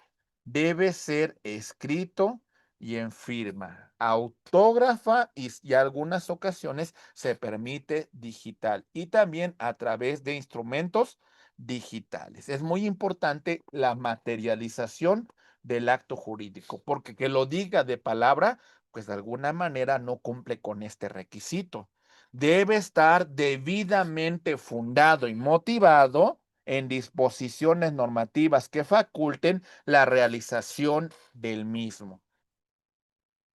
debe ser escrito y en firma, autógrafa y algunas ocasiones se permite digital y también a través de instrumentos digitales. Es muy importante la materialización del acto jurídico, porque que lo diga de palabra, pues de alguna manera no cumple con este requisito. Debe estar debidamente fundado y motivado en disposiciones normativas que faculten la realización del mismo.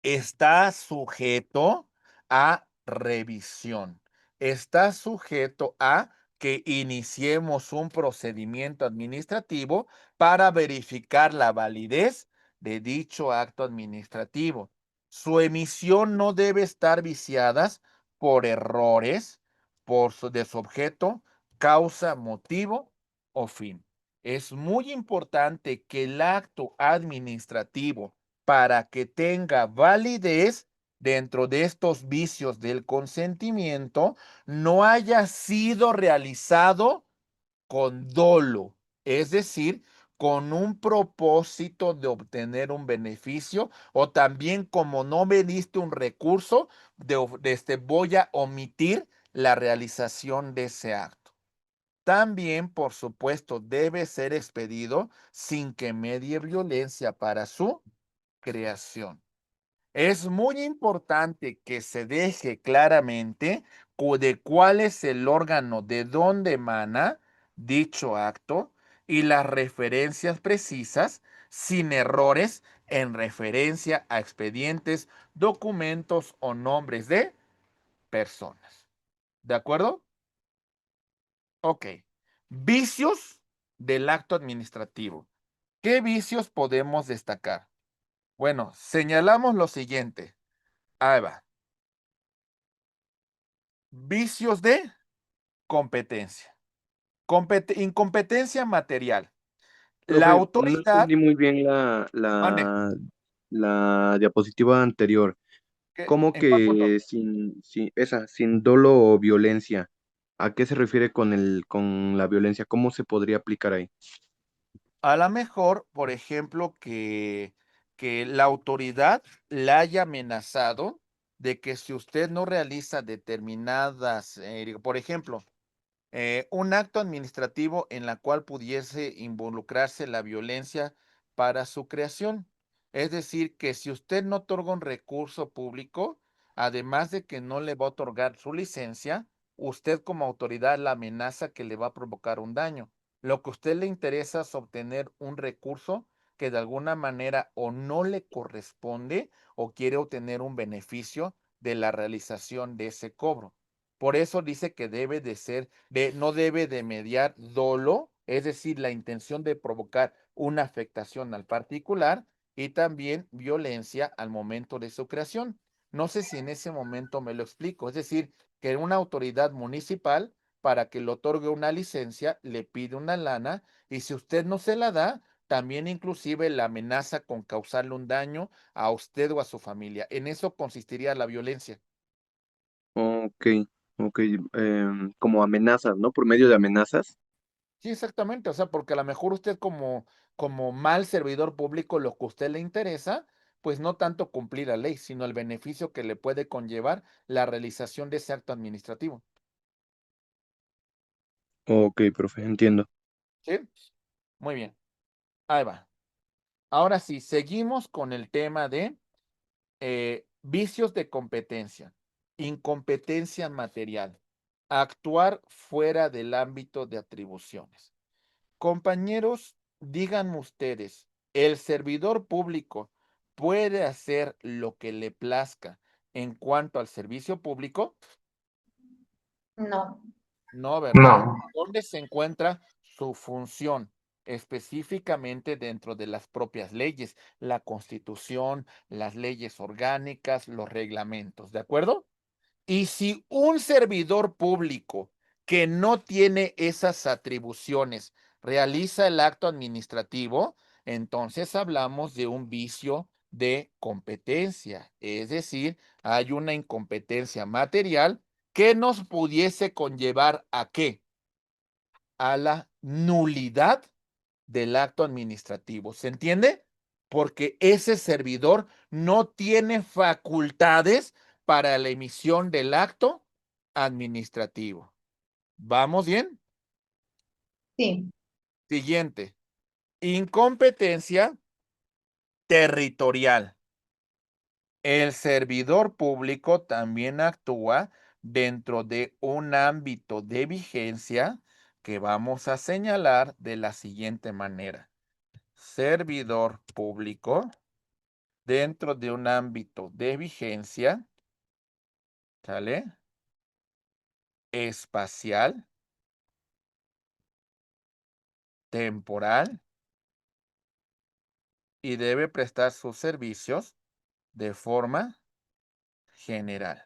Está sujeto a revisión. Está sujeto a que iniciemos un procedimiento administrativo para verificar la validez de dicho acto administrativo. Su emisión no debe estar viciada por errores, de su objeto, causa, motivo o fin. Es muy importante que el acto administrativo, para que tenga validez dentro de estos vicios del consentimiento, no haya sido realizado con dolo, es decir, con un propósito de obtener un beneficio, o también como no me diste un recurso, voy a omitir la realización de ese acto. También, por supuesto, debe ser expedido sin que medie violencia para su creación. Es muy importante que se deje claramente de cuál es el órgano de dónde emana dicho acto y las referencias precisas, sin errores en referencia a expedientes, documentos o nombres de personas. ¿De acuerdo? Ok. Vicios del acto administrativo. ¿Qué vicios podemos destacar? Bueno, señalamos lo siguiente. Ahí va. Vicios de competencia. Incompetencia material. La Profe, no autoridad, entendí muy bien mande, la diapositiva anterior. ¿Cómo ¿en cuál punto? que sin dolo o violencia? ¿A qué se refiere con la violencia? ¿Cómo se podría aplicar ahí? A lo mejor, por ejemplo, que la autoridad la haya amenazado de que si usted no realiza determinadas, por ejemplo, un acto administrativo en la cual pudiese involucrarse la violencia para su creación. Es decir, que si usted no otorga un recurso público, además de que no le va a otorgar su licencia, usted como autoridad la amenaza que le va a provocar un daño. Lo que a usted le interesa es obtener un recurso que de alguna manera o no le corresponde o quiere obtener un beneficio de la realización de ese cobro. Por eso dice que debe de ser, no debe de mediar dolo, es decir, la intención de provocar una afectación al particular y también violencia al momento de su creación. No sé si en ese momento me lo explico, es decir, que una autoridad municipal para que le otorgue una licencia le pide una lana y si usted no se la da, también inclusive la amenaza con causarle un daño a usted o a su familia. En eso consistiría la violencia. Ok, ok, como amenazas, ¿no? Por medio de amenazas. Sí, exactamente. O sea, porque a lo mejor usted como mal servidor público, lo que a usted le interesa, pues no tanto cumplir la ley, sino el beneficio que le puede conllevar la realización de ese acto administrativo. Ok, profe, entiendo. ¿Sí? Muy bien. Ahí va. Ahora sí, seguimos con el tema de vicios de competencia, incompetencia material, actuar fuera del ámbito de atribuciones. Compañeros, díganme ustedes, ¿el servidor público puede hacer lo que le plazca en cuanto al servicio público? No, No, ¿verdad? No, ¿Dónde se encuentra su función? Específicamente dentro de las propias leyes, la Constitución, las leyes orgánicas, los reglamentos, ¿de acuerdo? Y si un servidor público que no tiene esas atribuciones realiza el acto administrativo, entonces hablamos de un vicio de competencia, es decir, hay una incompetencia material que nos pudiese conllevar a qué? A la nulidad del acto administrativo. ¿Se entiende? Porque ese servidor no tiene facultades para la emisión del acto administrativo. ¿Vamos bien? sí, Siguiente. Incompetencia territorial. El servidor público también actúa dentro de un ámbito de vigencia que vamos a señalar de la siguiente manera. Servidor público dentro de un ámbito de vigencia, ¿sale? Espacial, temporal, y debe prestar sus servicios de forma general.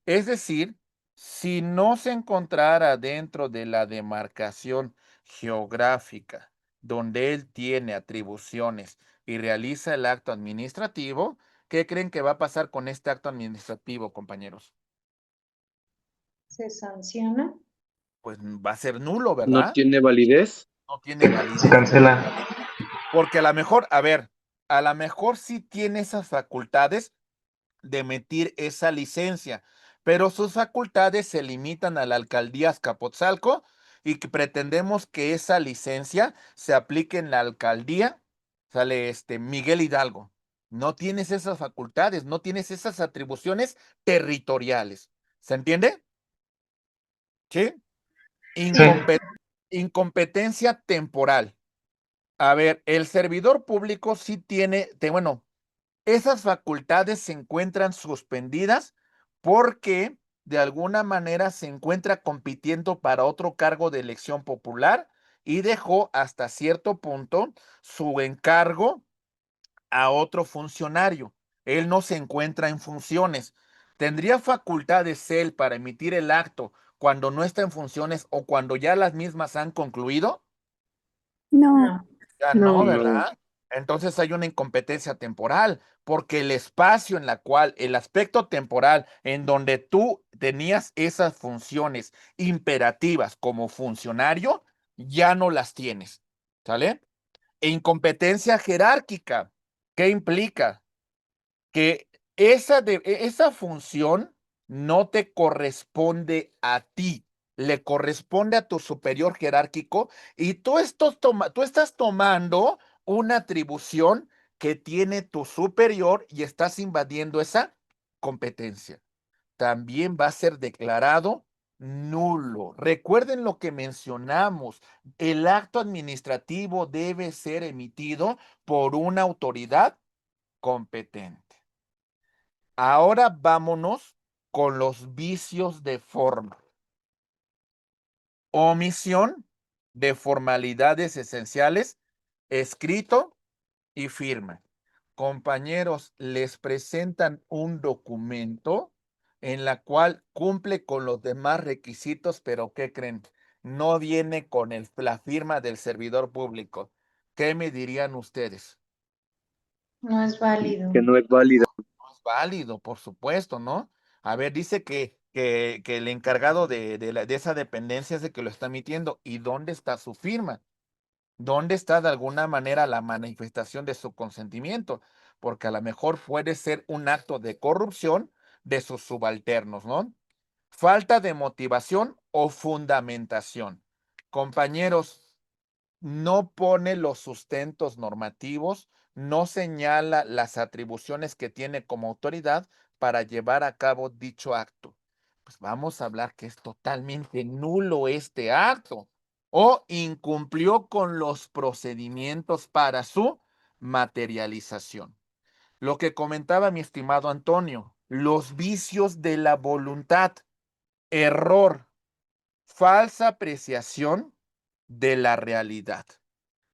Es decir, si no se encontrara dentro de la demarcación geográfica donde él tiene atribuciones y realiza el acto administrativo, ¿qué creen que va a pasar con este acto administrativo, compañeros? Se sanciona. Pues va a ser nulo, ¿No ¿verdad? tiene validez? No tiene Se validez. cancela. Porque a lo mejor, a ver, a lo mejor sí tiene esas facultades de emitir esa licencia, pero sus facultades se limitan a la alcaldía Azcapotzalco y que pretendemos que esa licencia se aplique en la alcaldía, sale Miguel Hidalgo. No tienes esas facultades, no tienes esas atribuciones territoriales. ¿Se entiende? ¿Sí? Sí. Incompetencia temporal. A ver, el servidor público sí tiene, bueno, esas facultades se encuentran suspendidas porque de alguna manera se encuentra compitiendo para otro cargo de elección popular y dejó hasta cierto punto su encargo a otro funcionario. Él no se encuentra en funciones. ¿Tendría facultades él para emitir el acto cuando no está en funciones o cuando ya las mismas han concluido? No. Ya no, No. ¿verdad? Entonces hay una incompetencia temporal, porque el espacio en la cual, el aspecto temporal en donde tú tenías esas funciones imperativas como funcionario, ya no las tienes, ¿sale? E incompetencia jerárquica, ¿qué implica? Que esa función no te corresponde a ti, le corresponde a tu superior jerárquico y tú estás tomando una atribución que tiene tu superior y estás invadiendo esa competencia. También va a ser declarado nulo. Recuerden lo que mencionamos, el acto administrativo debe ser emitido por una autoridad competente. Ahora vámonos con los vicios de forma. Omisión de formalidades esenciales, escrito y firma. Compañeros, les presentan un documento en la cual cumple con los demás requisitos, pero ¿qué creen? No viene con la firma del servidor público. ¿Qué me dirían ustedes? No es válido. Que no es válida. No es válido, por supuesto, ¿no? A ver, dice que el encargado de esa dependencia es el que lo está emitiendo. ¿Y dónde está su firma? ¿Dónde está de alguna manera la manifestación de su consentimiento? Porque a lo mejor puede ser un acto de corrupción de sus subalternos, ¿no? Falta de motivación o fundamentación. Compañeros, no pone los sustentos normativos, no señala las atribuciones que tiene como autoridad para llevar a cabo dicho acto. Pues vamos a hablar que es totalmente nulo este acto o incumplió con los procedimientos para su materialización. Lo que comentaba mi estimado Antonio, los vicios de la voluntad, error, falsa apreciación de la realidad.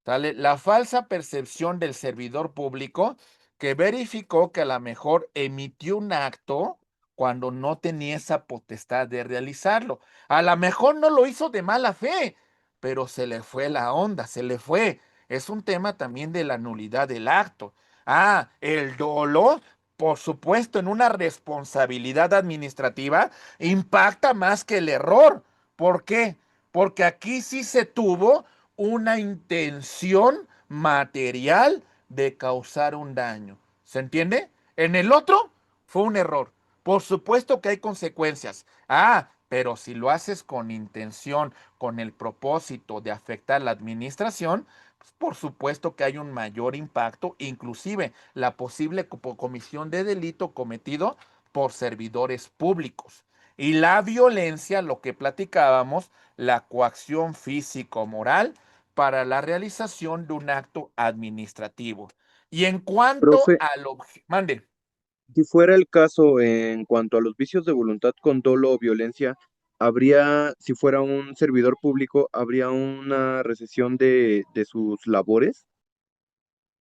¿Sale? La falsa percepción del servidor público que verificó que a lo mejor emitió un acto cuando no tenía esa potestad de realizarlo. A lo mejor no lo hizo de mala fe, pero se le fue la onda, se le fue. Es un tema también de la nulidad del acto. Ah, el dolo, por supuesto, en una responsabilidad administrativa, impacta más que el error. ¿Por qué? Porque aquí sí se tuvo una intención material de causar un daño. ¿Se entiende? En el otro fue un error. Por supuesto que hay consecuencias. Ah, pero si lo haces con intención, con el propósito de afectar la administración, pues, por supuesto que hay un mayor impacto, inclusive la posible comisión de delito cometido por servidores públicos. Y la violencia, lo que platicábamos, la coacción físico-moral para la realización de un acto administrativo. Y en cuanto Profe, al mande. si fuera el caso en cuanto a los vicios de voluntad con dolo o violencia, habría, si fuera un servidor público, habría una recesión de sus labores.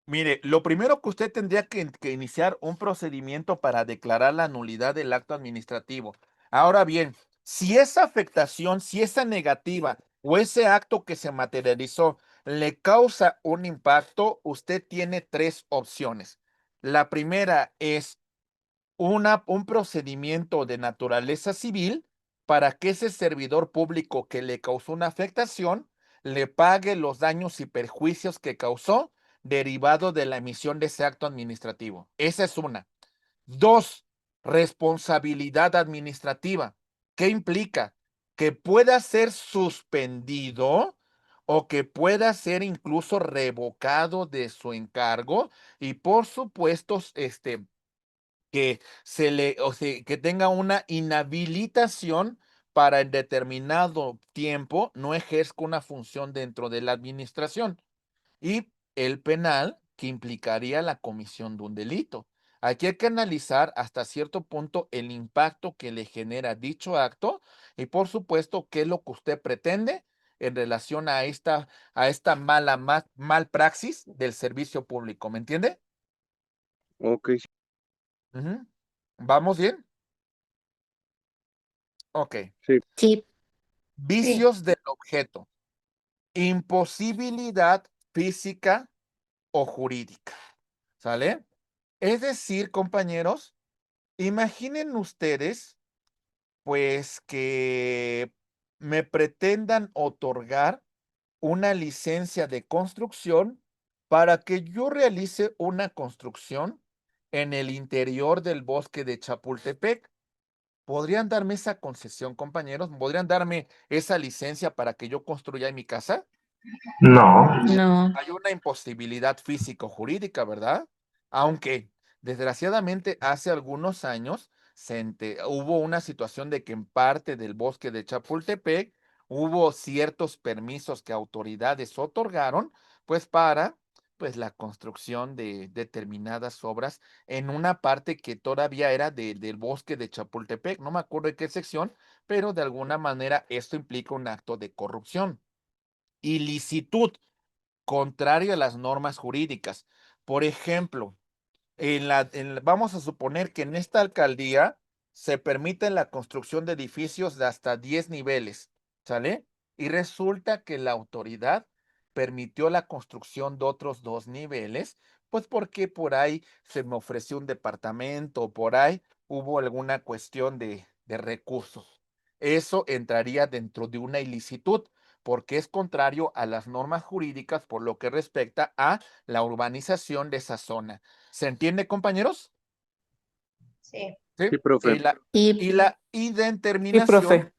Mire, lo primero que usted tendría que iniciar un procedimiento para declarar la nulidad del acto administrativo. Ahora bien, si esa afectación, si esa negativa o ese acto que se materializó le causa un impacto, usted tiene tres opciones. La primera es un procedimiento de naturaleza civil para que ese servidor público que le causó una afectación le pague los daños y perjuicios que causó derivado de la emisión de ese acto administrativo. Esa es una. Dos, responsabilidad administrativa. ¿Qué implica? Que pueda ser suspendido o que pueda ser incluso revocado de su encargo y por supuesto, que o sea, que tenga una inhabilitación para en determinado tiempo no ejerza una función dentro de la administración. Y el penal, que implicaría la comisión de un delito. Aquí hay que analizar hasta cierto punto el impacto que le genera dicho acto y por supuesto qué es lo que usted pretende en relación a esta mal praxis del servicio público. ¿Me entiende? Ok, sí. Ujú. ¿Vamos bien? Ok. Sí, Sí, Sí. Vicios del objeto. Imposibilidad física o jurídica. ¿Sale? Es decir, compañeros, imaginen ustedes, pues, que me pretendan otorgar una licencia de construcción para que yo realice una construcción en el interior del bosque de Chapultepec. ¿Podrían darme esa concesión, compañeros? ¿Podrían darme esa licencia para que yo construya en mi casa? No, no, Hay una imposibilidad físico-jurídica, ¿verdad? Aunque, desgraciadamente, hace algunos años hubo una situación de que en parte del bosque de Chapultepec hubo ciertos permisos que autoridades otorgaron, pues para pues la construcción de determinadas obras en una parte que todavía era del bosque de Chapultepec, no me acuerdo de qué sección, pero de alguna manera esto implica un acto de corrupción. Ilicitud contrario a las normas jurídicas. Por ejemplo, vamos a suponer que en esta alcaldía se permite la construcción de edificios de hasta 10 niveles, ¿sale? Y resulta que la autoridad permitió la construcción de otros 2 niveles, pues porque por ahí se me ofreció un departamento, por ahí hubo alguna cuestión de recursos. Eso entraría dentro de una ilicitud porque es contrario a las normas jurídicas por lo que respecta a la urbanización de esa zona. ¿Se entiende, compañeros? Sí. ¿Sí? sí, profe. sí, Y la sí, determinación profe.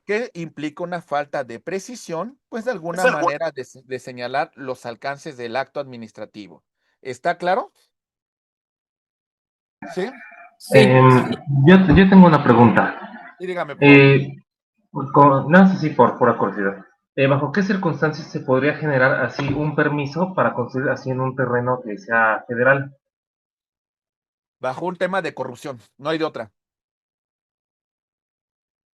que implica una falta de precisión, pues de alguna manera de señalar los alcances del acto administrativo. ¿Está claro? Sí. Sí, yo tengo una pregunta. Y dígame, por favor. Eh, no sé si por pura curiosidad. ¿Bajo qué circunstancias se podría generar así un permiso para construir así en un terreno que sea federal? Bajo un tema de corrupción, no hay de otra.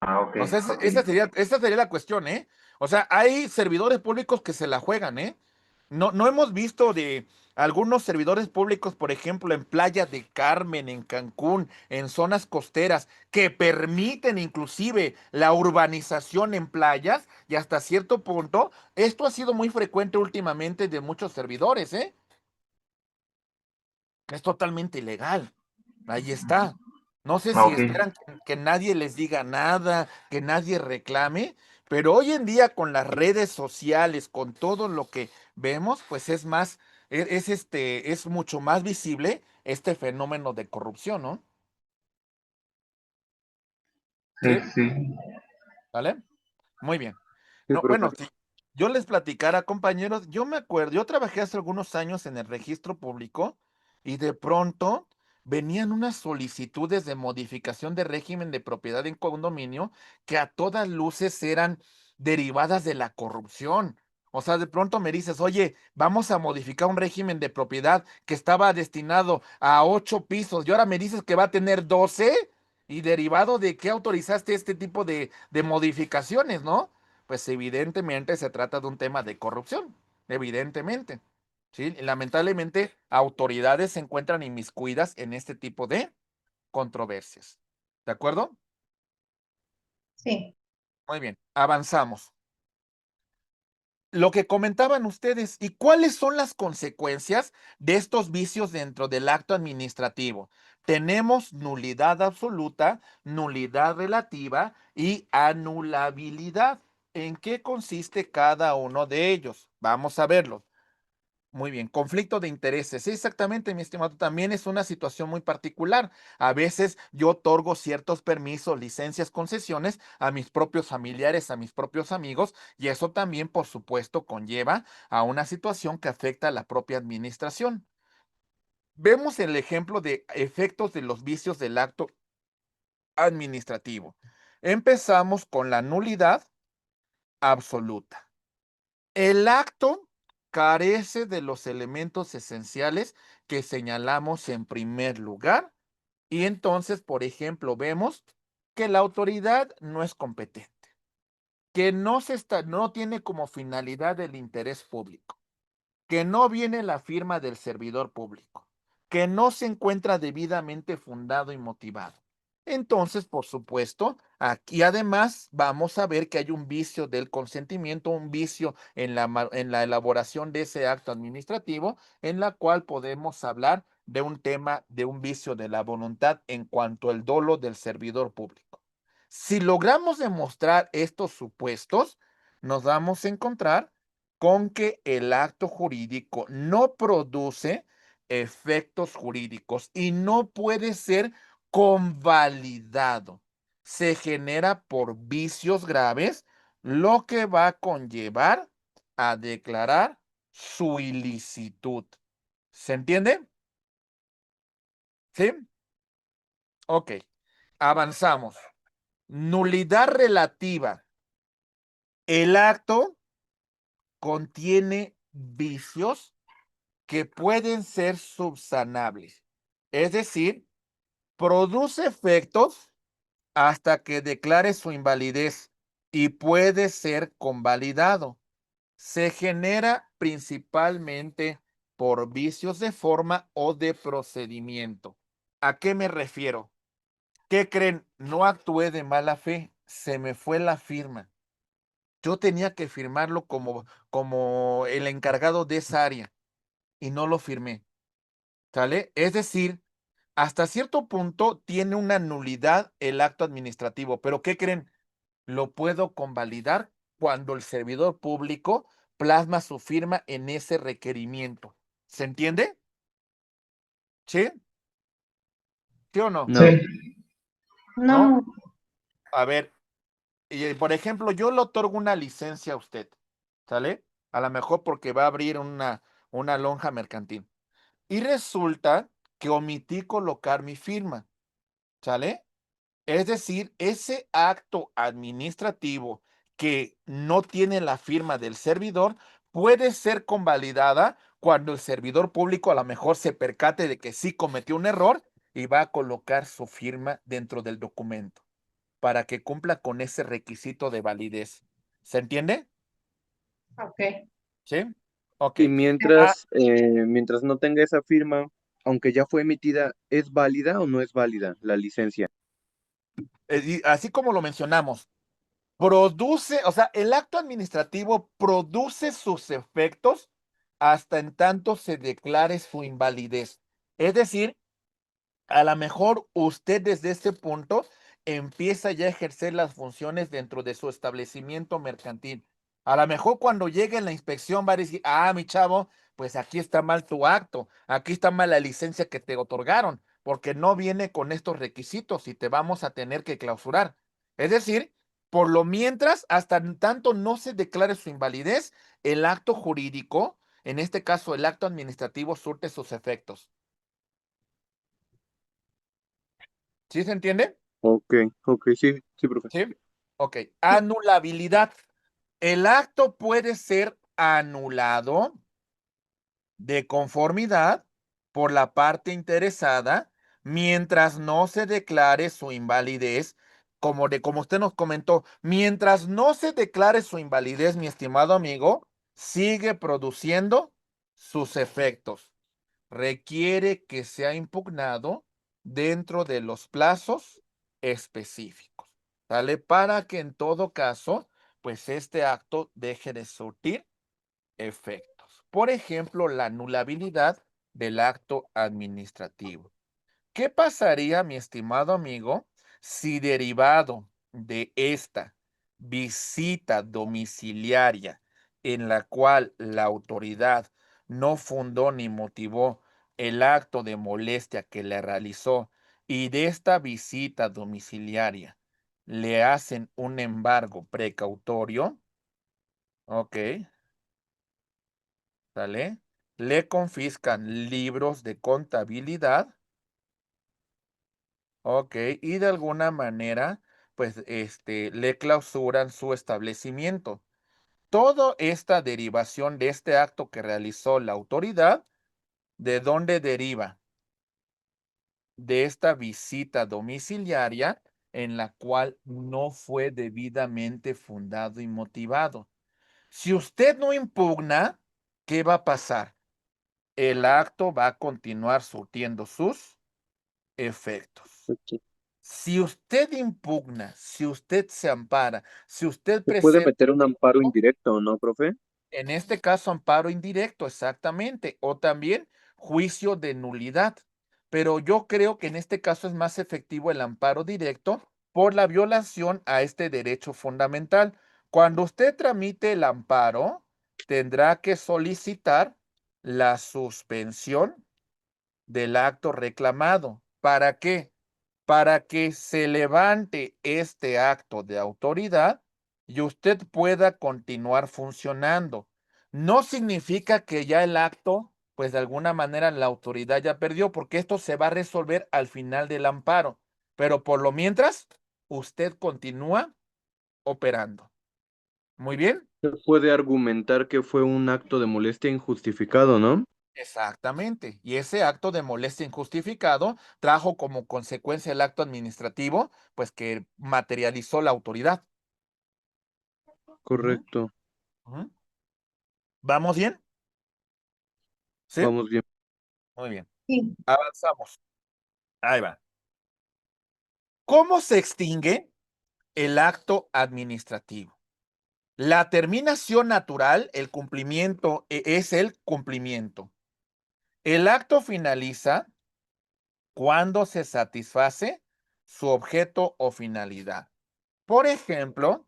Ah, ok, O sea, ok. esa sería la cuestión, ¿eh? O sea, hay servidores públicos que se la juegan, ¿eh? No hemos visto de algunos servidores públicos, por ejemplo, en Playa de Carmen, en Cancún, en zonas costeras, que permiten inclusive la urbanización en playas y hasta cierto punto, esto ha sido muy frecuente últimamente de muchos servidores, ¿eh? Es totalmente ilegal. Ahí está. No sé Ah, si ok. esperan que nadie les diga nada, que nadie reclame, pero hoy en día con las redes sociales, con todo lo que vemos, pues es más, es mucho más visible este fenómeno de corrupción, ¿no? Sí, Sí, sí. ¿vale? Muy bien. Sí, No, profe. bueno, sí. yo les platicara, compañeros, yo me acuerdo, yo trabajé hace algunos años en el registro público y de pronto venían unas solicitudes de modificación de régimen de propiedad en condominio que a todas luces eran derivadas de la corrupción. O sea, de pronto me dices, oye, vamos a modificar un régimen de propiedad que estaba destinado a 8 pisos y ahora me dices que va a tener 12 y derivado de qué autorizaste este tipo de modificaciones, ¿no? Pues evidentemente se trata de un tema de corrupción, evidentemente. ¿Sí? Y lamentablemente, autoridades se encuentran inmiscuidas en este tipo de controversias. ¿De acuerdo? Sí, Muy bien, avanzamos. Lo que comentaban ustedes, ¿y cuáles son las consecuencias de estos vicios dentro del acto administrativo? Tenemos nulidad absoluta, nulidad relativa y anulabilidad. ¿En qué consiste cada uno de ellos? Vamos a verlo. Muy bien, conflicto de intereses. Sí, exactamente, mi estimado. También es una situación muy particular. A veces yo otorgo ciertos permisos, licencias, concesiones a mis propios familiares, a mis propios amigos, y eso también, por supuesto, conlleva a una situación que afecta a la propia administración. Vemos el ejemplo de efectos de los vicios del acto administrativo. Empezamos con la nulidad absoluta. El acto carece de los elementos esenciales que señalamos en primer lugar y entonces, por ejemplo, vemos que la autoridad no es competente, que no tiene como finalidad el interés público, que no viene la firma del servidor público, que no se encuentra debidamente fundado y motivado. Entonces, por supuesto, aquí además vamos a ver que hay un vicio del consentimiento, un vicio en la elaboración de ese acto administrativo, en la cual podemos hablar de un tema, de un vicio de la voluntad en cuanto al dolo del servidor público. Si logramos demostrar estos supuestos, nos vamos a encontrar con que el acto jurídico no produce efectos jurídicos y no puede ser convalidado. Se genera por vicios graves, lo que va a conllevar a declarar su ilicitud. ¿Se entiende? ¿Sí? Ok. Avanzamos. Nulidad relativa. El acto contiene vicios que pueden ser subsanables. Es decir, produce efectos hasta que declare su invalidez y puede ser convalidado. Se genera principalmente por vicios de forma o de procedimiento. ¿A qué me refiero? ¿Qué creen? No actué de mala fe, se me fue la firma. Yo tenía que firmarlo como el encargado de esa área y no lo firmé. ¿Sale? Es decir, hasta cierto punto tiene una nulidad el acto administrativo, pero ¿qué creen? Lo puedo convalidar cuando el servidor público plasma su firma en ese requerimiento. ¿Se entiende? ¿Sí? ¿Sí o no? No. Sí, ¿No? no, A ver, por ejemplo, yo le otorgo una licencia a usted, ¿sale? A lo mejor porque va a abrir una lonja mercantil. Y resulta que omití colocar mi firma, ¿sale? Es decir, ese acto administrativo que no tiene la firma del servidor puede ser convalidada cuando el servidor público a lo mejor se percate de que sí cometió un error y va a colocar su firma dentro del documento para que cumpla con ese requisito de validez. ¿Se entiende? ok. ¿Sí? Ok. Y Ah, mientras no tenga esa firma, aunque ya fue emitida, ¿es válida o no es válida la licencia? y así como lo mencionamos, produce, o sea, el acto administrativo produce sus efectos hasta en tanto se declare su invalidez. Es decir, a lo mejor usted desde este punto empieza ya a ejercer las funciones dentro de su establecimiento mercantil. A lo mejor cuando llegue la inspección va a decir, ah, mi chavo, pues aquí está mal tu acto, aquí está mal la licencia que te otorgaron, porque no viene con estos requisitos y te vamos a tener que clausurar. Es decir, Por lo mientras, hasta tanto no se declare su invalidez, el acto jurídico, en este caso el acto administrativo, surte sus efectos. ¿Sí se entiende? Ok, sí, sí, profe. Sí. Ok. Anulabilidad. El acto puede ser anulado de conformidad por la parte interesada mientras no se declare su invalidez, como usted nos comentó, mientras no se declare su invalidez, mi estimado amigo, sigue produciendo sus efectos. Requiere que sea impugnado dentro de los plazos específicos, ¿vale? Para que en todo caso, pues este acto deje de surtir efectos. Por ejemplo, la anulabilidad del acto administrativo. ¿Qué pasaría, mi estimado amigo, si derivado de esta visita domiciliaria en la cual la autoridad no fundó ni motivó el acto de molestia que le realizó y de esta visita domiciliaria le hacen un embargo precautorio? Ok. ¿Sale? Le confiscan libros de contabilidad, ok, y de alguna manera, pues, le clausuran su establecimiento. Toda esta derivación de este acto que realizó la autoridad, ¿de dónde deriva? De esta visita domiciliaria en la cual no fue debidamente fundado y motivado. Si usted no impugna, ¿qué va a pasar? El acto va a continuar surtiendo sus efectos. Ok. Si usted impugna, si usted se ampara, si usted Se puede presenta, meter un amparo indirecto, ¿no, profe? en este caso amparo indirecto, exactamente, o también juicio de nulidad. Pero yo creo que en este caso es más efectivo el amparo directo por la violación a este derecho fundamental. Cuando usted tramite el amparo, tendrá que solicitar la suspensión del acto reclamado. ¿Para qué? Para que se levante este acto de autoridad y usted pueda continuar funcionando. No significa que ya el acto, pues de alguna manera la autoridad ya perdió, porque esto se va a resolver al final del amparo. Pero por lo mientras, usted continúa operando. Muy bien. Se puede argumentar que fue un acto de molestia injustificado, ¿no? Exactamente. Y ese acto de molestia injustificado trajo como consecuencia el acto administrativo, pues que materializó la autoridad. Ujú, Correcto. ujú. ¿Vamos bien? ¿Sí? Vamos bien. Muy bien. Sí. Avanzamos. Ahí va. ¿Cómo se extingue el acto administrativo? La terminación natural, el cumplimiento, es el cumplimiento. El acto finaliza cuando se satisface su objeto o finalidad. Por ejemplo,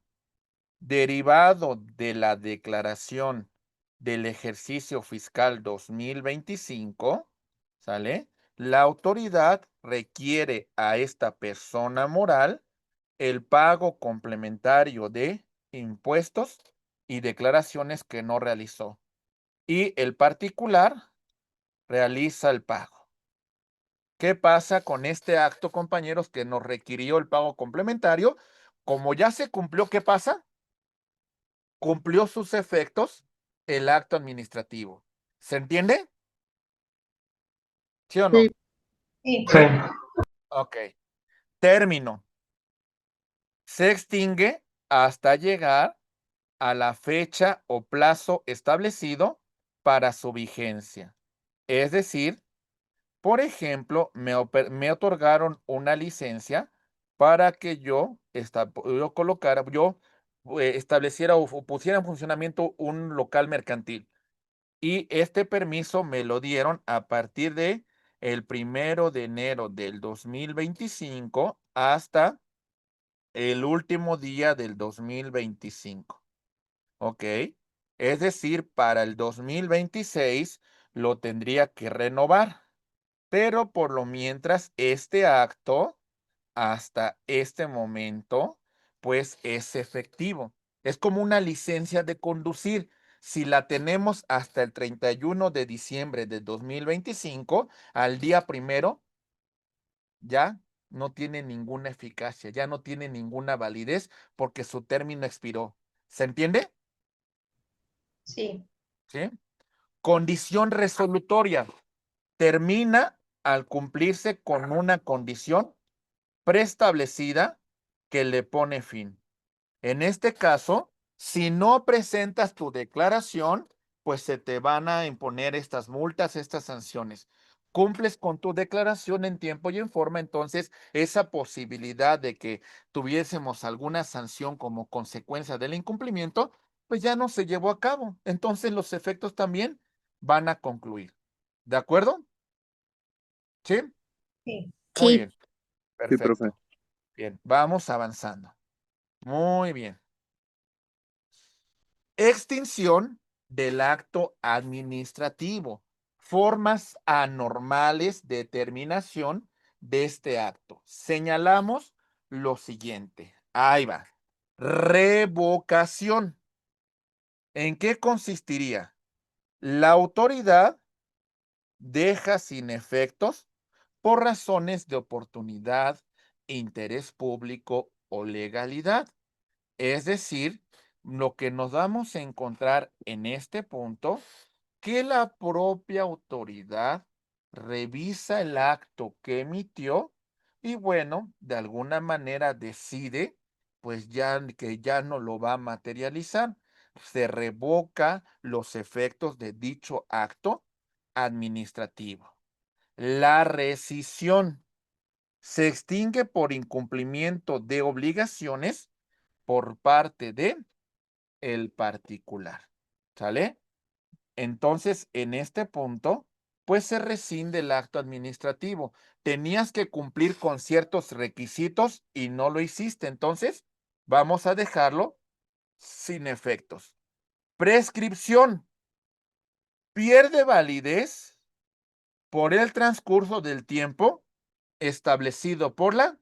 derivado de la declaración del ejercicio fiscal 2025, ¿sale? La autoridad requiere a esta persona moral el pago complementario de impuestos y declaraciones que no realizó. Y el particular realiza el pago. ¿Qué pasa con este acto, compañeros, que nos requirió el pago complementario? Como ya se cumplió, ¿qué pasa? Cumplió sus efectos el acto administrativo. ¿Se entiende? ¿Sí o no? Sí. Sí. Sí, Ok. Término. Se extingue hasta llegar a la fecha o plazo establecido para su vigencia. Es decir, por ejemplo, me otorgaron una licencia para que yo colocara, yo estableciera o pusiera en funcionamiento un local mercantil. Y este permiso me lo dieron a partir de el 1 de enero del 2025 hasta el último día del 2025. ¿Ok? Es decir, para el 2026 lo tendría que renovar. Pero por lo mientras, este acto, hasta este momento, pues es efectivo. Es como una licencia de conducir. Si la tenemos hasta el 31 de diciembre de 2025, al día primero, ya no tiene ninguna eficacia, ya no tiene ninguna validez porque su término expiró. ¿Se entiende? Sí, ¿Sí? Condición resolutoria. Termina al cumplirse con una condición preestablecida que le pone fin. En este caso, si no presentas tu declaración, pues se te van a imponer estas multas, estas sanciones. Cumples con tu declaración en tiempo y en forma, entonces esa posibilidad de que tuviésemos alguna sanción como consecuencia del incumplimiento, pues ya no se llevó a cabo. Entonces los efectos también van a concluir. ¿De acuerdo? ¿Sí? sí. Muy Sí, bien. Sí, profe. Perfecto. Bien, vamos avanzando. Muy bien. Extinción del acto administrativo. Formas anormales de terminación de este acto. Señalamos lo siguiente. Ahí va. Revocación. ¿En qué consistiría? La autoridad deja sin efectos por razones de oportunidad, interés público o legalidad. Es decir, lo que nos vamos a encontrar en este punto, que la propia autoridad revisa el acto que emitió y bueno, de alguna manera decide, pues ya que ya no lo va a materializar. Se revoca los efectos de dicho acto administrativo. La rescisión se extingue por incumplimiento de obligaciones por parte de el particular. ¿Sale? Entonces, en este punto, pues se rescinde el acto administrativo. Tenías que cumplir con ciertos requisitos y no lo hiciste. Entonces, vamos a dejarlo sin efectos. Prescripción. Pierde validez por el transcurso del tiempo establecido por la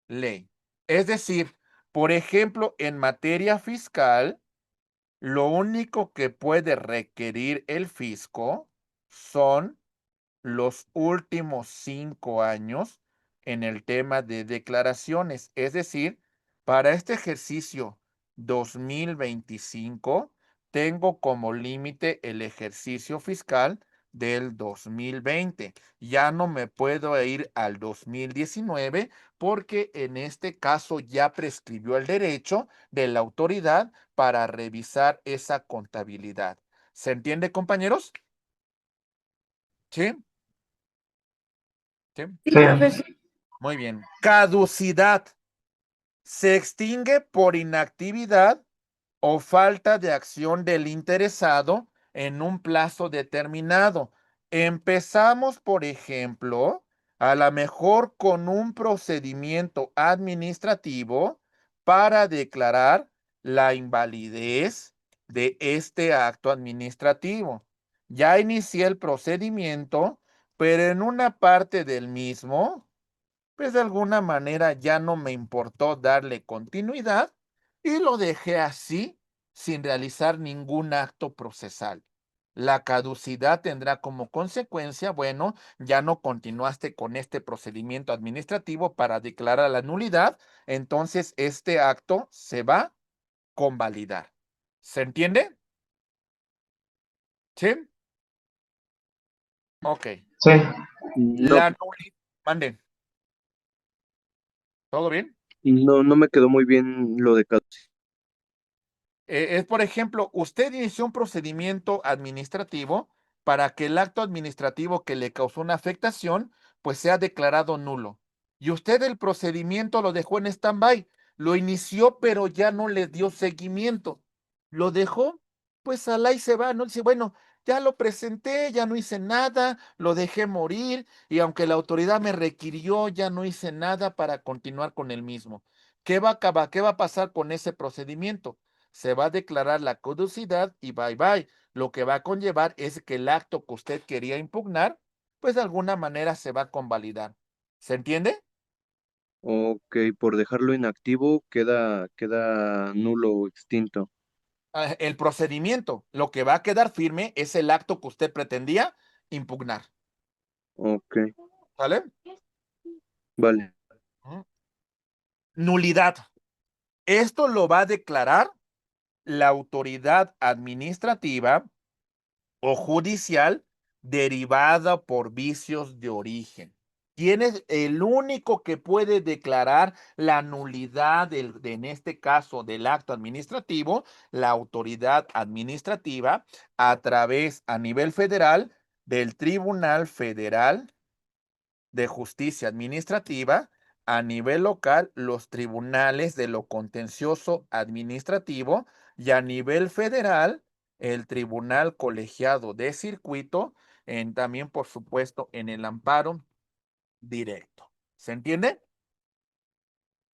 ley. Es decir, por ejemplo, en materia fiscal, lo único que puede requerir el fisco son los últimos 5 años en el tema de declaraciones. Es decir, para este ejercicio 2025, tengo como límite el ejercicio fiscal del 2020. Ya no me puedo ir al 2019 porque en este caso ya prescribió el derecho de la autoridad para revisar esa contabilidad. ¿Se entiende, compañeros? ¿Sí? ¿Sí? sí, Sí, profesor. Muy bien. Caducidad. Se extingue por inactividad o falta de acción del interesado en un plazo determinado. Empezamos, por ejemplo, a lo mejor con un procedimiento administrativo para declarar la invalidez de este acto administrativo. Ya inicié el procedimiento, pero en una parte del mismo, pues de alguna manera ya no me importó darle continuidad y lo dejé así sin realizar ningún acto procesal. La caducidad tendrá como consecuencia, bueno, ya no continuaste con este procedimiento administrativo para declarar la nulidad, entonces este acto se va a convalidar. ¿Se entiende? ¿Sí? Ok. sí. No, La nulidad. Mande. ¿Todo bien? no me quedó muy bien lo de caducidad. Es, por ejemplo, usted inició un procedimiento administrativo para que el acto administrativo que le causó una afectación, pues sea declarado nulo. Y usted el procedimiento lo dejó en stand-by, lo inició, pero ya no le dio seguimiento. Lo dejó, pues al ahí se va, ¿no? Dice, bueno, ya lo presenté, ya no hice nada, lo dejé morir, y aunque la autoridad me requirió, ya no hice nada para continuar con el mismo. ¿Qué va a acabar? ¿Qué va a pasar con ese procedimiento? Se va a declarar la caducidad y bye bye. Lo que va a conllevar es que el acto que usted quería impugnar, pues de alguna manera se va a convalidar. ¿Se entiende? Ok, por dejarlo inactivo queda nulo o extinto. El procedimiento, lo que va a quedar firme es el acto que usted pretendía impugnar. Ok, ¿Vale? vale. Nulidad. Esto lo va a declarar la autoridad administrativa o judicial derivada por vicios de origen. ¿Quién es el único que puede declarar la nulidad en este caso del acto administrativo? La autoridad administrativa a través a nivel federal del Tribunal Federal de Justicia Administrativa, a nivel local los tribunales de lo contencioso administrativo y a nivel federal el Tribunal Colegiado de Circuito, también por supuesto en el amparo directo. ¿Se entiende?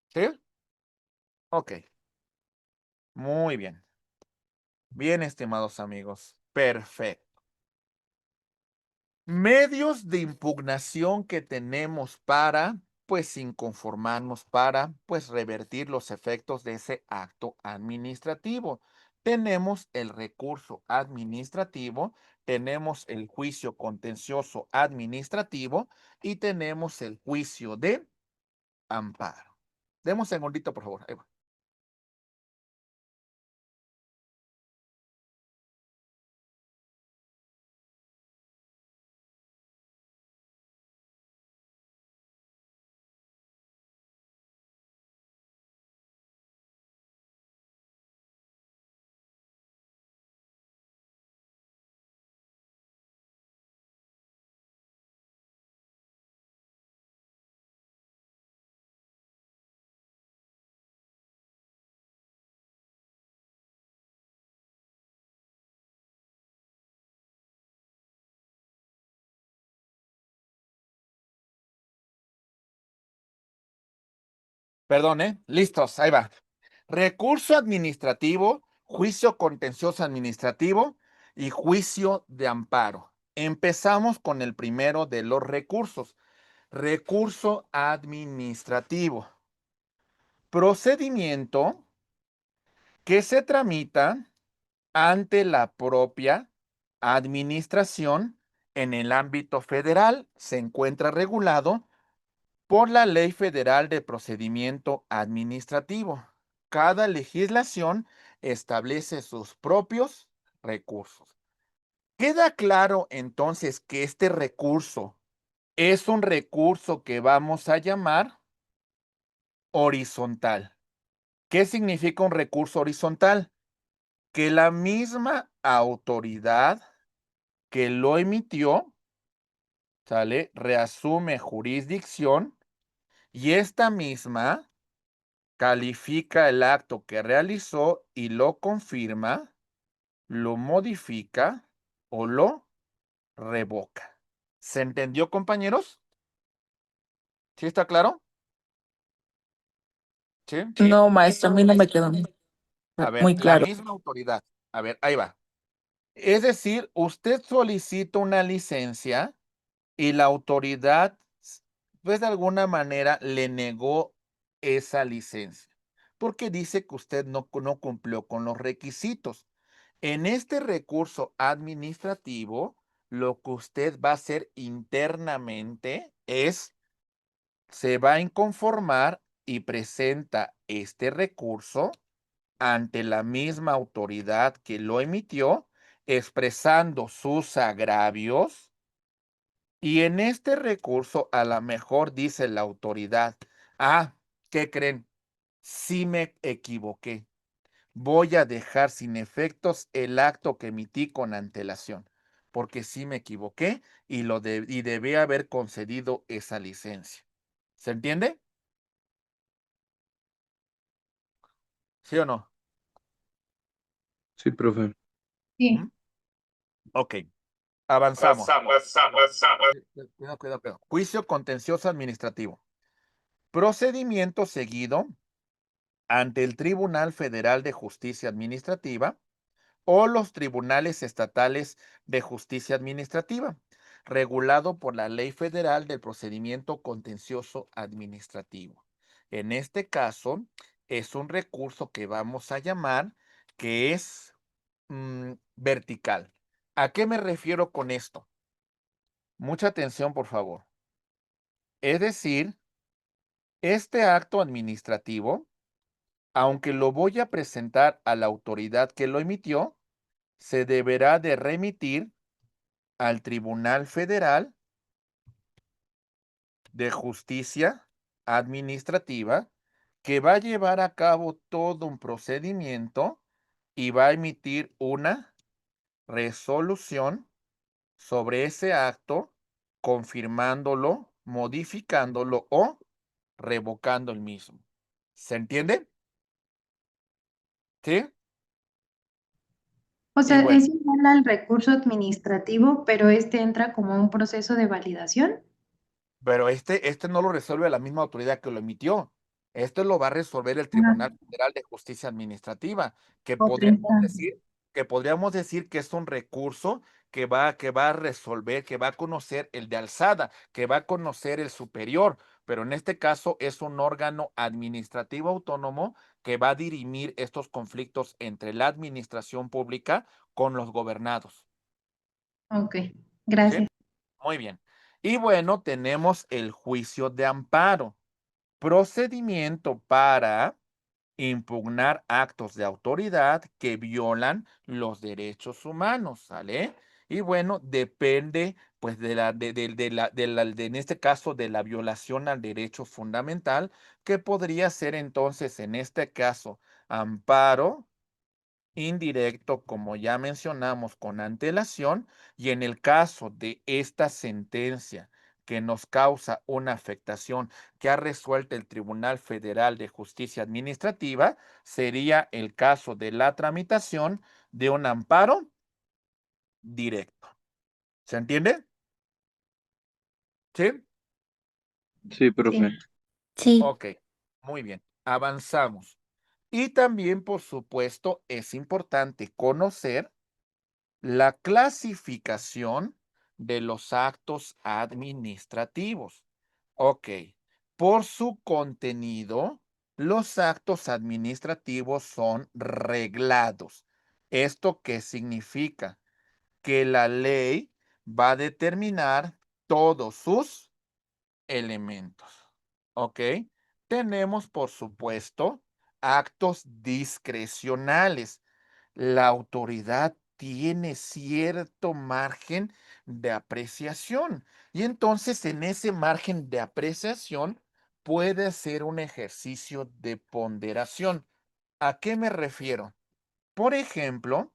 ¿Sí? Ok. Muy bien. Bien, estimados amigos. Perfecto. Medios de impugnación que tenemos para, pues, inconformarnos, para, pues, revertir los efectos de ese acto administrativo. Tenemos el recurso administrativo, tenemos el juicio contencioso administrativo y tenemos el juicio de amparo. Demos un segundito, por favor. Ahí va. Perdón, ¿eh? Listos, ahí va. Recurso administrativo, juicio contencioso administrativo y juicio de amparo. Empezamos con el primero de los recursos. Recurso administrativo. Procedimiento que se tramita ante la propia administración en el ámbito federal. Se encuentra regulado por la Ley Federal de Procedimiento Administrativo. Cada legislación establece sus propios recursos. Queda claro entonces que este recurso es un recurso que vamos a llamar horizontal. ¿Qué significa un recurso horizontal? Que la misma autoridad que lo emitió, ¿sale? Reasume jurisdicción y esta misma califica el acto que realizó y lo confirma, lo modifica o lo revoca. ¿Se entendió, compañeros? ¿Sí está claro? ¿Sí? No, maestro, a mí no me quedó A ver, muy la claro. misma autoridad. A ver, ahí va. Es decir, usted solicita una licencia y la autoridad, pues de alguna manera, le negó esa licencia porque dice que usted no cumplió con los requisitos. En este recurso administrativo, lo que usted va a hacer internamente es, se va a inconformar y presenta este recurso ante la misma autoridad que lo emitió, expresando sus agravios. Y en este recurso, a lo mejor dice la autoridad, ¿qué creen? Sí me equivoqué. Voy a dejar sin efectos el acto que emití con antelación, porque sí me equivoqué y debí haber concedido esa licencia. ¿Se entiende? ¿Sí o no? Sí, profe. Sí, ¿Mm? Ok, avanzamos. Cuidado. Juicio contencioso administrativo. Procedimiento seguido ante el Tribunal Federal de Justicia Administrativa o los tribunales estatales de justicia administrativa, regulado por la Ley Federal del Procedimiento Contencioso Administrativo. En este caso, es un recurso que vamos a llamar que es vertical. ¿A qué me refiero con esto? Mucha atención, por favor. Es decir, este acto administrativo, aunque lo voy a presentar a la autoridad que lo emitió, se deberá de remitir al Tribunal Federal de Justicia Administrativa, que va a llevar a cabo todo un procedimiento y va a emitir una resolución sobre ese acto, confirmándolo, modificándolo o revocando el mismo. ¿Se entiende? ¿Sí? O Y sea, bueno, es igual al recurso administrativo, pero este entra como un proceso de validación. pero este no lo resuelve la misma autoridad que lo emitió. Esto lo va a resolver el Ah, Tribunal Federal de Justicia Administrativa, que otra instancia. podríamos decir que es un recurso que va a resolver, que va a conocer el de alzada, que va a conocer el superior, pero en este caso es un órgano administrativo autónomo que va a dirimir estos conflictos entre la administración pública con los gobernados. Ok, ¿Sí? gracias. Muy bien. Y bueno, tenemos el juicio de amparo, procedimiento para impugnar actos de autoridad que violan los derechos humanos, ¿sale? Y bueno, depende, pues, en este caso, de la violación al derecho fundamental, que podría ser entonces, en este caso, amparo indirecto, como ya mencionamos, con antelación, y en el caso de esta sentencia que nos causa una afectación que ha resuelto el Tribunal Federal de Justicia Administrativa, sería el caso de la tramitación de un amparo directo. ¿Se entiende? ¿Sí? Sí, profe. Sí, Sí, Ok, muy bien. Avanzamos. Y también, por supuesto, es importante conocer la clasificación de los actos administrativos. Ok. Por su contenido, los actos administrativos son reglados. ¿Esto qué significa? Que la ley va a determinar todos sus elementos. ¿Ok? Tenemos, por supuesto, actos discrecionales. La autoridad tiene cierto margen de apreciación y entonces en ese margen de apreciación puede ser un ejercicio de ponderación. ¿A qué me refiero? Por ejemplo,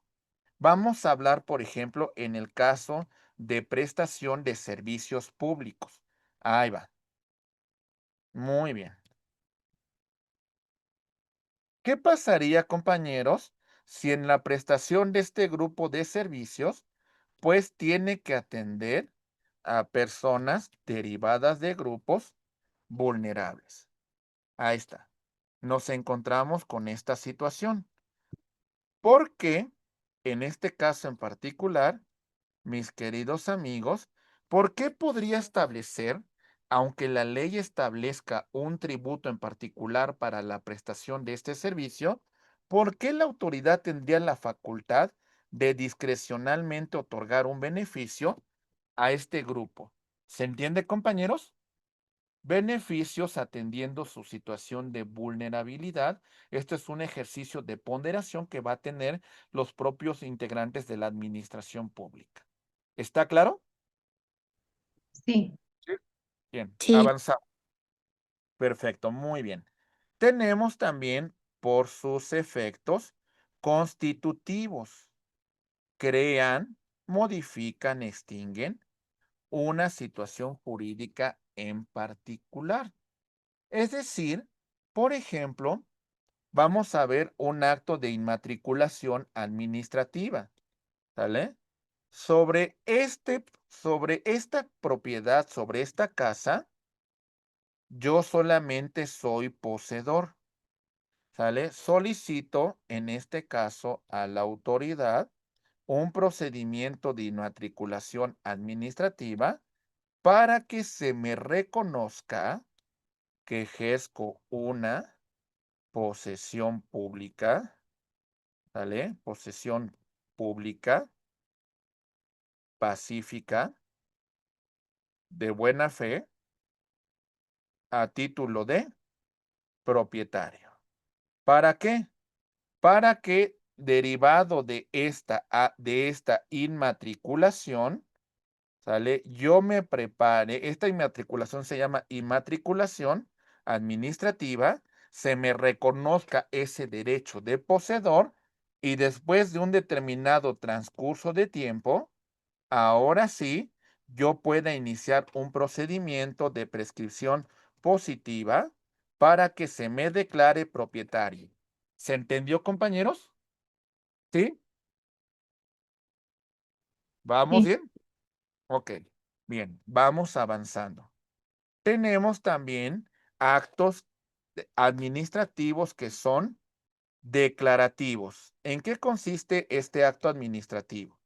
vamos a hablar, por ejemplo, en el caso de prestación de servicios públicos. Ahí va. Muy bien. ¿Qué pasaría, compañeros, si en la prestación de este grupo de servicios, pues tiene que atender a personas derivadas de grupos vulnerables? Ahí está. Nos encontramos con esta situación. Porque en este caso en particular, mis queridos amigos, ¿por qué podría establecer, aunque la ley establezca un tributo en particular para la prestación de este servicio, por qué la autoridad tendría la facultad de discrecionalmente otorgar un beneficio a este grupo? ¿Se entiende, compañeros? Beneficios atendiendo su situación de vulnerabilidad. Esto es un ejercicio de ponderación que va a tener los propios integrantes de la administración pública. ¿Está claro? sí, Sí. Bien, sí, avanzamos. Perfecto, muy bien. Tenemos también por sus efectos constitutivos. Crean, modifican, extinguen una situación jurídica en particular. Es decir, por ejemplo, vamos a ver un acto de inmatriculación administrativa, ¿sale? Sobre esta propiedad, sobre esta casa, yo solamente soy poseedor, ¿sale? Solicito, en este caso, a la autoridad un procedimiento de inmatriculación administrativa para que se me reconozca que ejerzo una posesión pública, ¿vale? Posesión pública, pacífica, de buena fe, a título de propietario. ¿Para qué? Para que derivado de esta inmatriculación, ¿sale? Yo me prepare, esta inmatriculación se llama inmatriculación administrativa, se me reconozca ese derecho de poseedor y después de un determinado transcurso de tiempo, ahora sí, yo pueda iniciar un procedimiento de prescripción positiva para que se me declare propietario. ¿Se entendió, compañeros? ¿Sí? ¿Vamos Sí. bien? Ok, bien, vamos avanzando. Tenemos también actos administrativos que son declarativos. ¿En qué consiste este acto administrativo?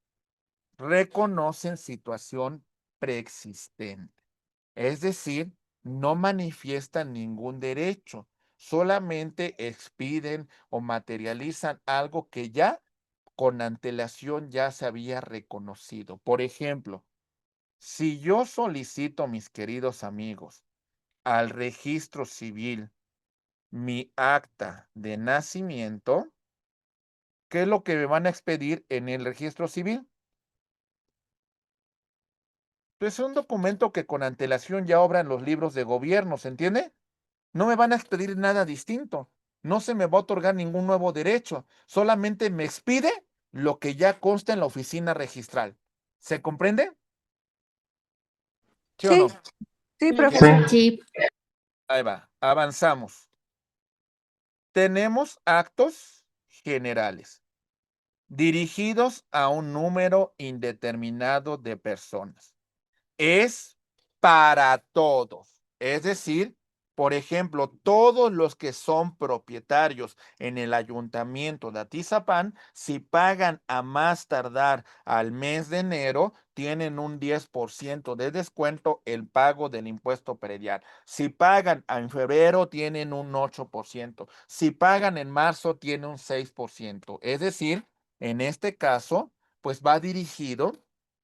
Reconocen situación preexistente. Es decir, no manifiestan ningún derecho, solamente expiden o materializan algo que ya con antelación ya se había reconocido. Por ejemplo, si yo solicito, mis queridos amigos, al registro civil mi acta de nacimiento, ¿qué es lo que me van a expedir en el registro civil? Pues es un documento que con antelación ya obran los libros de gobierno, ¿se entiende? No me van a expedir nada distinto. No se me va a otorgar ningún nuevo derecho. Solamente me expide lo que ya consta en la oficina registral. ¿Se comprende? ¿Sí o no? Sí, sí, Ok, profesor. Sí. ahí va. Avanzamos. Tenemos actos generales dirigidos a un número indeterminado de personas. Es para todos. Es decir, por ejemplo, todos los que son propietarios en el ayuntamiento de Atizapán, si pagan a más tardar al mes de enero, tienen un 10% de descuento el pago del impuesto predial. Si pagan en febrero, tienen un 8%. Si pagan en marzo, tienen un 6%. Es decir, en este caso, pues va dirigido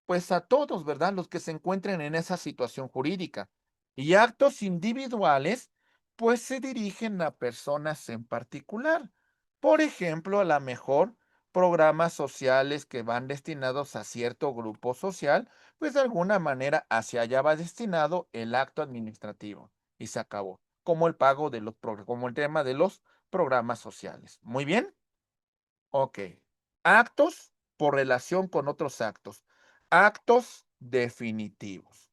pues a todos, ¿verdad? Los que se encuentren en esa situación jurídica. Y actos individuales, pues se dirigen a personas en particular. Por ejemplo, a lo mejor programas sociales que van destinados a cierto grupo social, pues de alguna manera hacia allá va destinado el acto administrativo y se acabó, como el pago de como el tema de los programas sociales. Muy bien. Ok. Actos por relación con otros actos. Actos definitivos.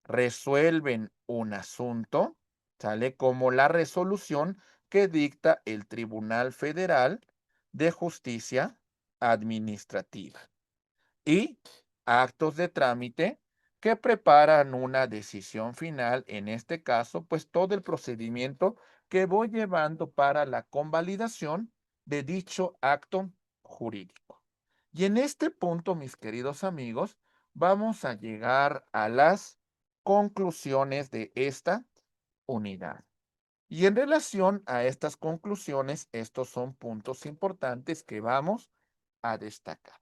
Resuelven un asunto, ¿sale? Como la resolución que dicta el Tribunal Federal de Justicia Administrativa. Y actos de trámite que preparan una decisión final, en este caso, pues todo el procedimiento que voy llevando para la convalidación de dicho acto jurídico. Y en este punto, mis queridos amigos, vamos a llegar a las conclusiones de esta unidad. Y en relación a estas conclusiones, estos son puntos importantes que vamos a destacar.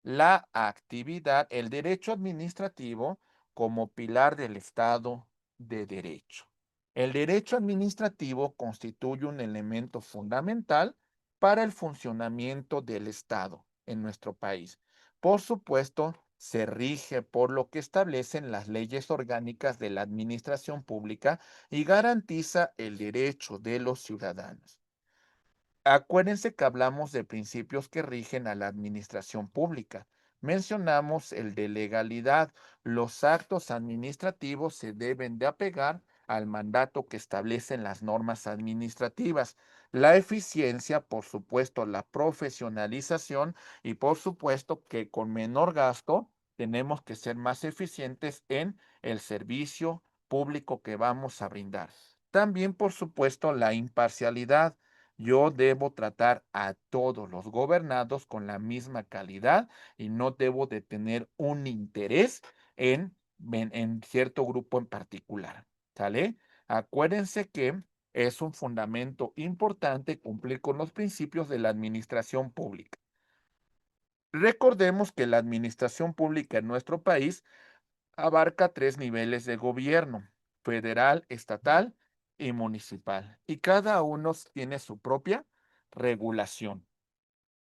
La actividad, el derecho administrativo como pilar del Estado de Derecho. El derecho administrativo constituye un elemento fundamental para el funcionamiento del Estado en nuestro país. Por supuesto, se rige por lo que establecen las leyes orgánicas de la administración pública y garantiza el derecho de los ciudadanos. Acuérdense que hablamos de principios que rigen a la administración pública. Mencionamos el de legalidad. Los actos administrativos se deben de apegar al mandato que establecen las normas administrativas. La eficiencia, por supuesto, la profesionalización y por supuesto que con menor gasto tenemos que ser más eficientes en el servicio público que vamos a brindar. También, por supuesto, la imparcialidad. Yo debo tratar a todos los gobernados con la misma calidad y no debo de tener un interés en cierto grupo en particular. ¿Sale? Acuérdense que es un fundamento importante cumplir con los principios de la administración pública. Recordemos que la administración pública en nuestro país abarca 3 niveles de gobierno: federal, estatal y municipal, y cada uno tiene su propia regulación.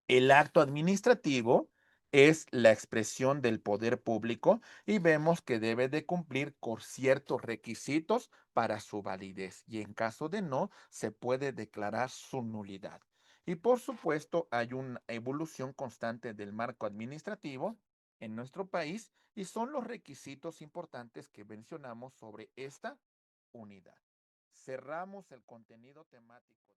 El acto administrativo es la expresión del poder público y vemos que debe de cumplir con ciertos requisitos para su validez, y en caso de no, se puede declarar su nulidad. Y por supuesto, hay una evolución constante del marco administrativo en nuestro país y son los requisitos importantes que mencionamos sobre esta unidad. Cerramos el contenido temático.